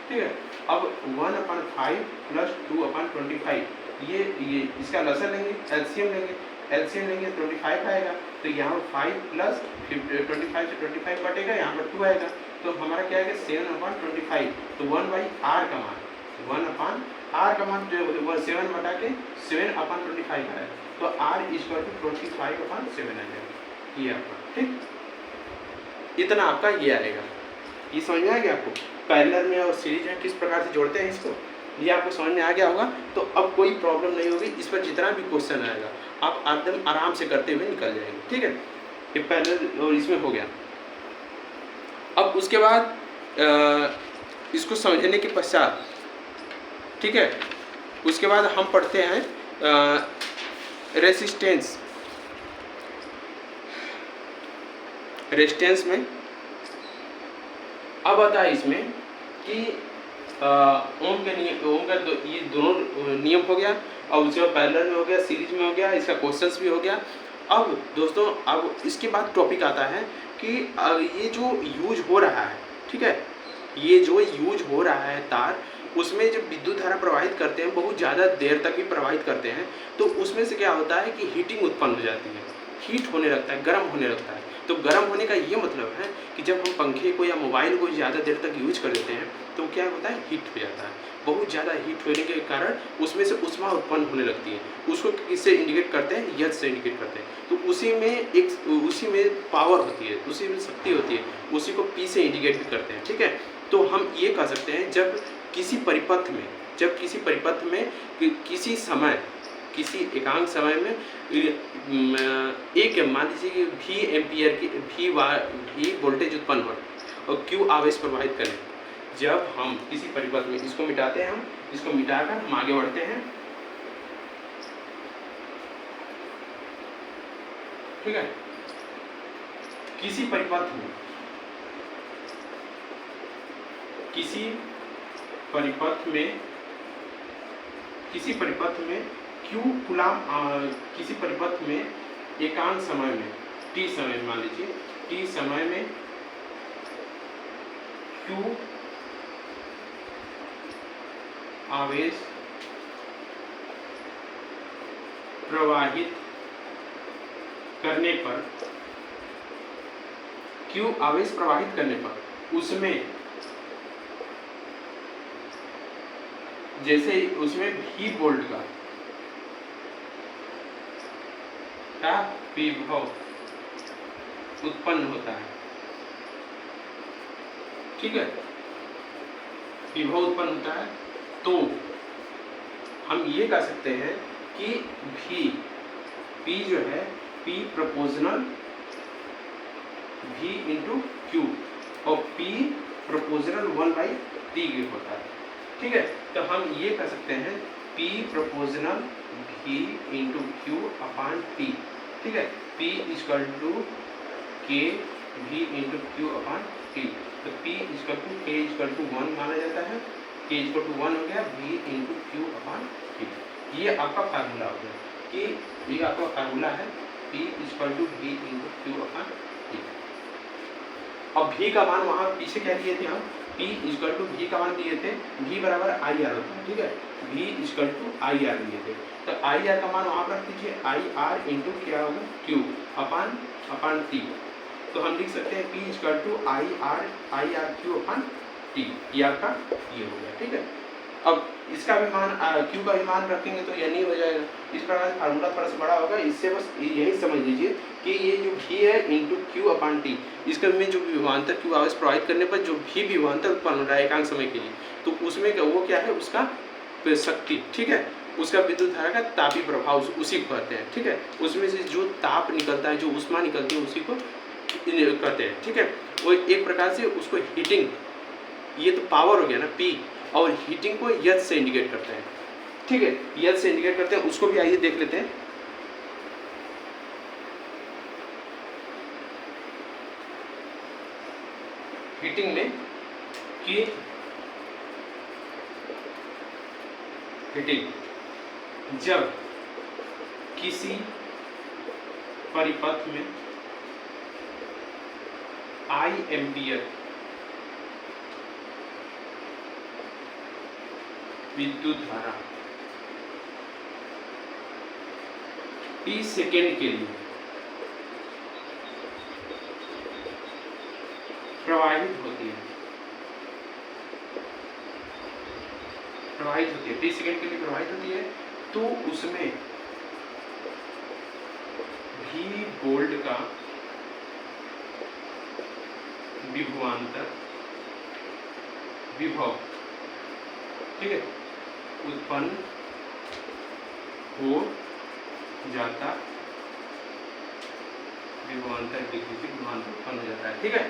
ठीक है। अब 1/5 प्लस 2/25 ये इसका लसन लेंगे, एलसीएम लेंगे, तो 25 आएगा, तो यहाँ 5 प्लस 25 से 25 कटेगा, यहाँ पर 2 आएगा, तो हमारा क्या आएगा 7/25, तो 1/r का मान 1/r का मान जो 7 बटा के 7/25 आएगा, तो r इक्वल टू 25/7 आ जाएगा, ये आपका, ठीक। इतना आपका ये आएगा। ये समझ में आ गया आपको पैरेलल में और सीरीज में किस प्रकार से जोड़ते हैं इसको, ये आपको समझ में आ गया होगा। तो अब कोई प्रॉब्लम नहीं होगी, इस पर जितना भी क्वेश्चन आएगा आप एकदम आराम से करते हुए निकल जाएंगे, ठीक है। ये पैरेलल और इसमें हो गया। अब उसके बाद इसको समझने के पश्चात, ठीक है, उसके बाद हम पढ़ते हैं रेजिस्टेंस में। अब आता है इसमें कि ओम का ये दोनों नियम हो गया, और उसके बाद पैरेलल में हो गया, सीरीज में हो गया, इसका क्वेश्चंस भी हो गया। अब दोस्तों अब इसके बाद टॉपिक आता है कि ये जो यूज हो रहा है, ठीक है, ये जो यूज हो रहा है तार, उसमें जब विद्युत धारा प्रवाहित करते हैं, बहुत ज़्यादा देर तक भी प्रवाहित करते हैं, तो उसमें से क्या होता है कि हीटिंग उत्पन्न हो जाती है, हीट होने लगता है, गर्म होने लगता है। तो गर्म होने का ये मतलब है कि जब हम पंखे को या मोबाइल को ज़्यादा देर तक यूज कर लेते हैं तो क्या होता है, हीट हो जाता है। बहुत ज़्यादा हीट होने के कारण उसमें से ऊष्मा उत्पन्न होने लगती है। उसको किससे इंडिकेट करते हैं, यद से इंडिकेट करते हैं। तो उसी में पावर होती है, उसी में शक्ति होती है, उसी को पी से इंडिकेट भी करते हैं, ठीक है। तो हम ये कह सकते हैं जब किसी परिपथ में किसी समय, किसी एकांक समय में एक मान लीजिए कि V एम्पियर की V वोल्टेज उत्पन्न हो और Q आवेश प्रवाहित करें। जब हम किसी परिपथ में, इसको मिटाते हैं, हम इसको मिटाकर हम आगे बढ़ते हैं, ठीक है। किसी परिपथ में Q कूलाम, किसी परिपथ में एकांक समय में t समय, मान लीजिए t समय में Q आवेश प्रवाहित करने पर उसमें, जैसे उसमें V वोल्ट का विभव उत्पन्न होता है, ठीक है, विभव उत्पन्न होता है, तो हम ये कह सकते हैं कि P जो है P proportional V into Q और P प्रोपोर्शनल 1/T होता है, ठीक है। तो हम ये कह सकते हैं P proportional V into Q upon T, ठीक है। P equal to K V into Q upon T, तो P equal to K equal to 1 माना जाता है, K इक्वल टू 1 हो गया, V into Q upon T। ये आपका फार्मूला हो गया कि ये आपका फार्मूला है P equal to V into Q upon T। अब V का मान वहाँ पीछे क्या दिए थे हम, P इक्वल टू V का मान दिए थे, V बराबर IR होता है, ठीक है, V इक्वल टू IR दिए थे, तो IR का मान वहाँ पर रख दीजिए, IR इंटू क्या होगा Q अपॉन T। तो हम लिख सकते हैं P equal to IR Q upon T, ये आपका ये हो गया, ठीक है। अब इसका भी मान Q का भी मान रखेंगे तो ये नहीं हो जाएगा, इस प्रकार से फार्मूला थोड़ा सा बड़ा होगा। इससे बस यही समझ लीजिए कि ये जो V है इंटू Q अपॉन T, इसका में जो विभवांतर Q आवेश प्रवाहित करने पर जो भी विभवांतर उत्पन्न हो रहा है एकांक समय के लिए, तो उसमें वो क्या है, उसका शक्ति, ठीक है, उसका विद्युत धारा का तापीय प्रभाव उसी को कहते हैं, ठीक है। उसमें से जो ताप निकलता है, जो ऊष्मा निकलती है, उसी को कहते हैं, ठीक है। वो एक प्रकार से उसको हीटिंग, ये तो पावर हो गया ना P, और हीटिंग को यद से इंडिकेट करते हैं, ठीक है, यद से इंडिकेट करते हैं, उसको भी आइए देख लेते हैं। हीटिंग में कि हीटिंग जब किसी परिपथ में I एम्पियर विद्युत धारा t सेकेंड के लिए प्रवाहित होती है t सेकेंड के लिए प्रवाहित होती है, तो उसमें v वोल्ट का विभवांतर विभव, ठीक है, उत्पन्न हो जाता, विभवांतर विभवांतर उत्पन्न हो जाता है, ठीक है,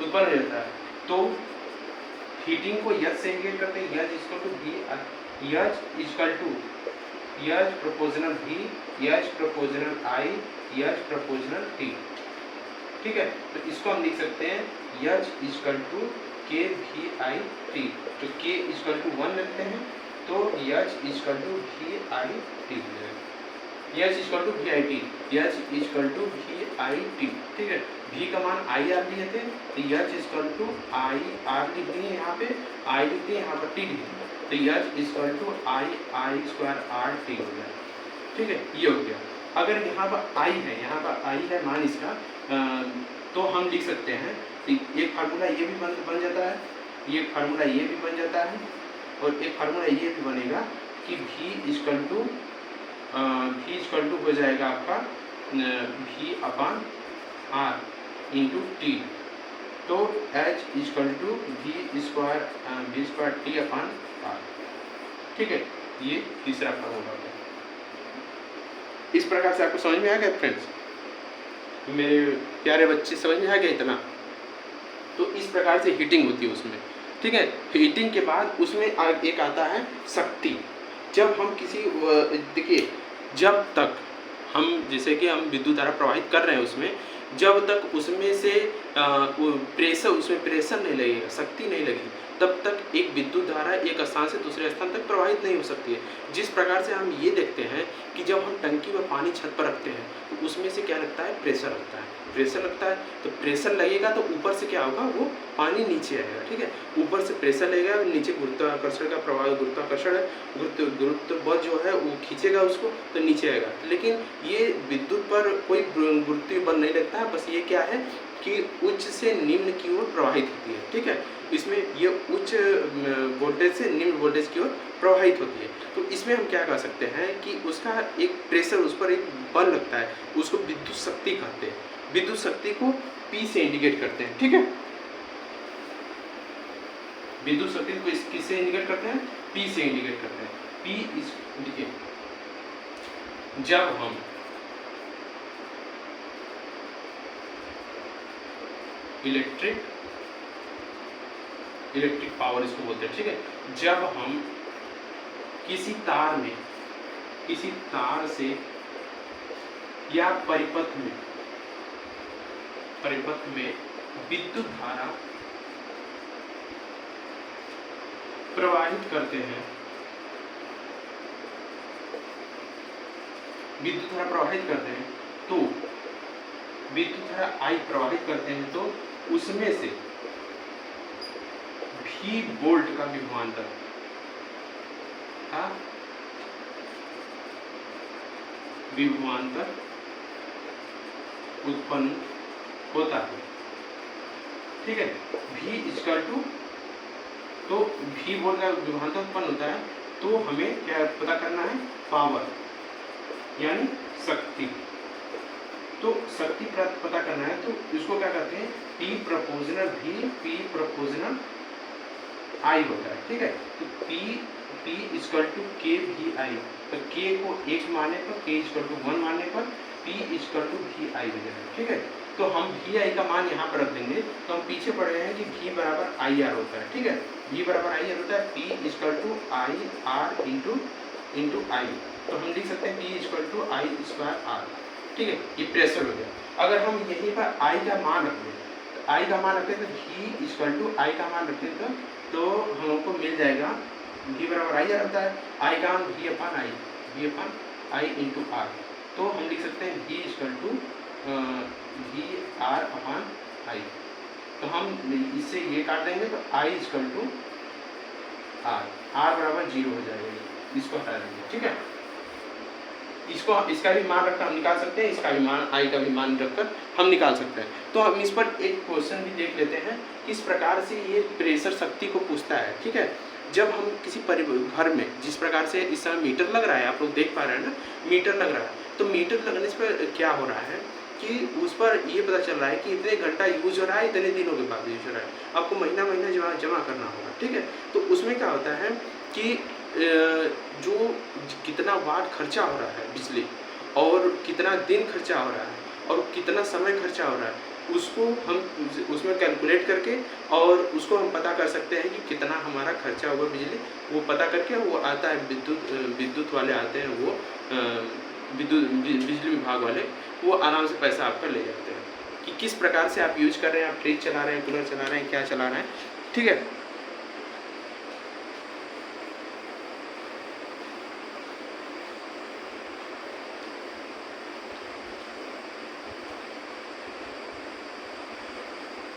उत्पन्न हो जाता है। तो हीटिंग को यच से इंडिकेट करते हैं, h equal to v, h equal to h proportional v, h proportional I, h proportional t, ठीक है। तो इसको हम लिख सकते हैं h equal to k v i t, तो के इक्वल टू 1 लेते हैं तो h equal to v i t, h equal to v i t, h equal to v i t, ठीक है। वी का मान आई आर लिए थे, तो h equal to i are लिख दिए, यहाँ पे आई लिख दिए, यहाँ पर टी लिख दिए, तो h equal to i square r t हो गया, ठीक है, ये हो गया। अगर यहाँ पर आई है, यहाँ पर आई है मान इसका, तो हम लिख सकते हैं एक फार्मूला ये भी बन जाता है, एक फार्मूला ये भी बन जाता है, और एक फार्मूला ये भी बनेगा कि v इक्वल टू हो जाएगा आपका v upon R into T, तो h equal to V square T upon R, ठीक है, ये तीसरा फार्मूला है। इस प्रकार से आपको समझ में आ गया फ्रेंड्स, मेरे प्यारे बच्चे, समझ में आ गया इतना? तो इस प्रकार से हीटिंग होती है उसमें, ठीक है। हीटिंग के बाद उसमें एक आता है शक्ति। जब हम किसी, देखिए, जब तक हम, जैसे कि हम विद्युत धारा प्रवाहित कर रहे हैं उसमें, जब तक उसमें से उसमें प्रेशर नहीं लगेगा, शक्ति नहीं लगेगी, तब तक एक विद्युत धारा एक स्थान से दूसरे स्थान तक प्रवाहित नहीं हो सकती है। जिस प्रकार से हम ये देखते हैं कि जब हम टंकी में पानी छत पर रखते हैं तो उसमें से क्या लगता है, प्रेशर लगता है, प्रेशर लगता है, तो प्रेशर लगेगा तो ऊपर से क्या होगा, वो पानी नीचे आएगा, ठीक है, ऊपर से प्रेशर लगेगा, नीचे गुरुत्वाकर्षण का प्रभाव, गुरुत्वाकर्षण है, गुरुत्व जो है वो खींचेगा उसको, तो नीचे आएगा। लेकिन ये विद्युत पर कोई गुरुत्वीय बल नहीं लगता है, बस ये क्या है कि उच्च से निम्न की ओर प्रवाहित होती है, ठीक है, इसमें ये उच्च वोल्टेज से निम्न वोल्टेज की ओर प्रवाहित होती है। तो इसमें हम क्या कर सकते हैं कि उसका एक प्रेशर, उस पर एक बल लगता है, उसको विद्युत शक्ति कहते हैं। विद्युत शक्ति को P से इंडिकेट करते हैं, ठीक है, विद्युत शक्ति को किससे इंडिकेट करते हैं, P से इंडिकेट करते हैं। P इस, देखिए, जब हम इलेक्ट्रिक पावर इसको बोलते हैं, ठीक है, जब हम किसी तार से या परिपथ में विद्युत धारा प्रवाहित करते हैं, तो विद्युत धारा I प्रवाहित करते हैं, तो उसमें से V वोल्ट का विभवांतर उत्पन्न होता है, ठीक है। V इक्वल टू, तो V वोल्ट का विभवांतर उत्पन्न होता है, तो हमें क्या पता करना है, पावर यानी शक्ति। तो शक्ति पता करना है, तो इसको क्या करते हैं, P proportional V, P proportional I होता है, ठीक है। तो P equal to k v आई, तो K को 1 मानने पर, K इक्वल टू 1 मानने पर P इक्वल टू वी आई हो जाएगा, ठीक है। तो हम वी आई का मान यहाँ पर रख देंगे, तो हम पीछे पढ़ रहे हैं कि V बराबर आई आर होता है, ठीक है, V बराबर आई आर होता है, P equal to i r into i, तो हम लिख सकते हैं P equal to i square r, ठीक है, ये प्रेशर हो गया। अगर हम यहीं पर I का मान रख दें, तो आई का मान रखते हैं तो v इक्वल टू आई का मान रखते हैं तो हम लोग को मिल जाएगा v बराबर आई आता है, आई का मान v upon I into R. तो हम लिख सकते हैं v equal to V R upon I. तो हम इससे ये काट देंगे तो आई इक्वल टू आर बराबर 0 हो जाएगा, इसको हटा देंगे। ठीक है, इसका भी मान रखकर हम निकाल सकते हैं, इसका भी मान आई का भी मान रखकर हम निकाल सकते हैं। तो हम इस पर एक क्वेश्चन भी देख लेते हैं, किस प्रकार से ये प्रेशर शक्ति को पूछता है। ठीक है, जब हम किसी घर में जिस प्रकार से इस समय मीटर लग रहा है, आप लोग देख पा रहे हैं ना, मीटर लग रहा है, तो मीटर लगने पर क्या हो रहा है कि उस पर ये पता चल रहा है कि इतने घंटा यूज हो रहा है, इतने दिनों के बाद यूज हो रहा है, आपको महीना जमा करना होगा। ठीक है, तो उसमें क्या होता है कि जो कितना वाट खर्चा हो रहा है बिजली और कितना दिन खर्चा हो रहा है और कितना समय खर्चा हो रहा है, उसको हम उसमें कैलकुलेट करके और उसको हम पता कर सकते हैं कि कितना हमारा खर्चा हुआ बिजली, वो पता करके वो आता है विद्युत वाले आते हैं, वो बिजली विभाग वाले, वो आराम से पैसा आपका ले जाते हैं कि किस प्रकार से आप यूज कर रहे हैं, आप फ्रिज चला रहे हैं, कूलर चला रहे हैं, क्या चला रहे हैं। ठीक है,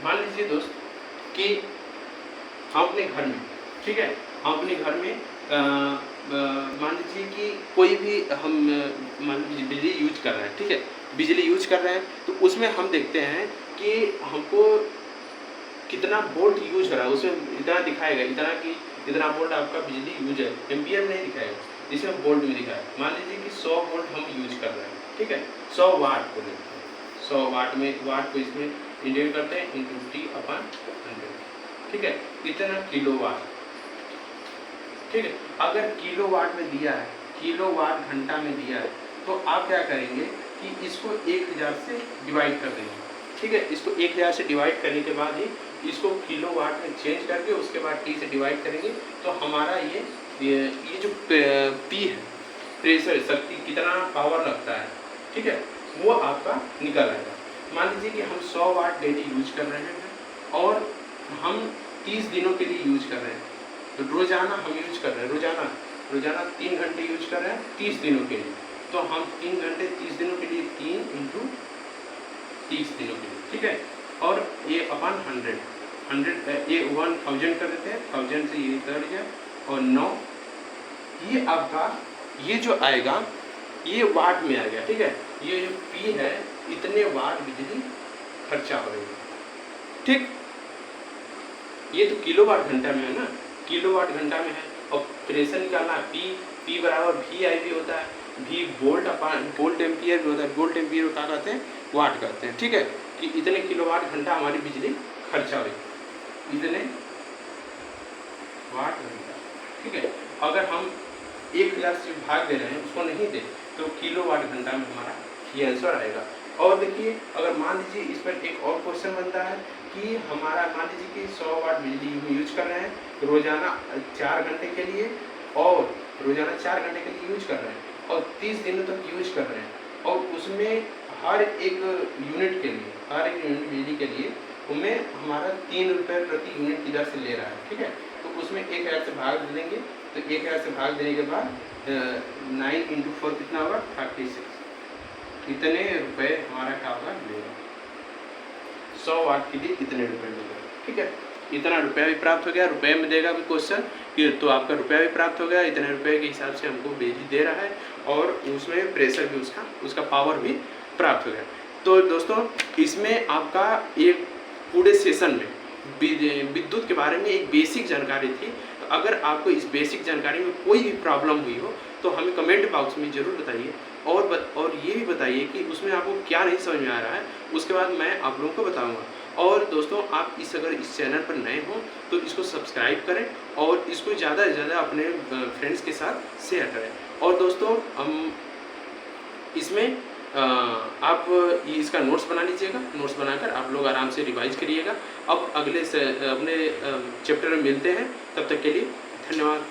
मान लीजिए दोस्त कि हम अपने घर में, ठीक है, हम अपने घर में मान लीजिए कि कोई भी हम मान लीजिए बिजली यूज कर रहे हैं। ठीक है, बिजली यूज कर रहे हैं तो उसमें हम देखते हैं कि हमको कितना वोल्ट यूज हो रहा है, उसमें इतना दिखाएगा, इतना वोल्ट आपका बिजली यूज है, एम्पियर नहीं दिखाएगा, इसमें वोल्ट में दिखाएगा। मान लीजिए कि 100 वोल्ट हम यूज कर रहे हैं। ठीक है, 100 वाट को देखते हैं, 100 वाट में वाट को इसमें इंडिकेट करते हैं इंटू T/100। ठीक है, इतना किलोवाट। ठीक है, अगर किलोवाट में दिया है, किलोवाट घंटा में दिया है, तो आप क्या करेंगे कि इसको 1000 से डिवाइड कर देंगे। ठीक है, इसको 1000 से डिवाइड करने के बाद ही इसको किलोवाट में चेंज करके उसके बाद T से डिवाइड करेंगे, तो हमारा ये जो P है, प्रेशर शक्ति, कितना पावर लगता है, ठीक है, वो आपका निकल आएगा। मान लीजिए कि हम 100 वाट डेली यूज कर रहे हैं और हम 30 दिनों के लिए यूज कर रहे हैं, तो रोजाना हम यूज कर रहे हैं, रोजाना 3 घंटे यूज कर रहे हैं 30 दिनों के लिए, तो हम 3 घंटे 30 दिनों के लिए 3 इंटू 30 दिनों के लिए। ठीक है, और ये अपन 100 ये 1000 कर देते हैं, 1000 से ये कट गया और 9, ये आपका ये जो आएगा ये वाट में आ गया। ठीक है, ये जो P है, इतने वाट बिजली खर्चा हो रही है। ठीक, ये तो किलोवाट घंटा में है ना, किलोवाट घंटा में है, और प्रेशर निकालना P बराबर VI होता है, V वोल्ट एम्पियर भी होता है, वोल्ट एम्पियर क्या कहते हैं, वाट कहते हैं। ठीक है, कि इतने किलोवाट घंटा हमारी बिजली खर्चा हुई, इतने वाट घंटा। ठीक है, अगर हम 1000 से भाग दे रहे हैं, उसको नहीं दे, तो किलोवाट घंटा में हमारा ये आंसर आएगा। और देखिए, अगर मान लीजिए इस पर एक और क्वेश्चन बनता है कि हमारा मान लीजिए कि 100 वाट बिजली यूज कर रहे हैं रोजाना 4 घंटे के लिए, और रोजाना 4 घंटे के लिए यूज कर रहे हैं और 30 दिनों तक यूज कर रहे हैं, और उसमें हर एक यूनिट बिजली के लिए उनमें हमारा 3 रुपये प्रति यूनिट की दर से ले रहा है। ठीक है, तो उसमें 1000 से भाग देंगे, तो 1000 से भाग देने के बाद 9 इंटू 4 कितना होगा, 36, इतने रुपए हमारा क्या होगा, लेगा 100 वाट के लिए इतने रुपए मिलेगा। ठीक है, इतना रुपया भी प्राप्त हो गया, रुपए में देगा भी क्वेश्चन कि तो आपका रुपया भी प्राप्त हो गया, इतने रुपए के हिसाब से हमको बिजली दे रहा है, और उसमें प्रेशर भी उसका पावर भी प्राप्त हो गया। तो दोस्तों, इसमें आपका एक पूरे सेशन में विद्युत के बारे में एक बेसिक जानकारी थी। तो अगर आपको इस बेसिक जानकारी में कोई भी प्रॉब्लम हुई हो तो हमें कमेंट बॉक्स में ज़रूर बताइए, और ये भी बताइए कि उसमें आपको क्या नहीं समझ में आ रहा है, उसके बाद मैं आप लोगों को बताऊंगा। और दोस्तों, आप अगर इस चैनल पर नए हों तो इसको सब्सक्राइब करें और इसको ज़्यादा से ज़्यादा अपने फ्रेंड्स के साथ शेयर करें। और दोस्तों, हम इसमें आप इसका नोट्स बना लीजिएगा, नोट्स बनाकर आप लोग आराम से रिवाइज करिएगा। अब अगले से अपने चैप्टर में मिलते हैं, तब तक के लिए धन्यवाद।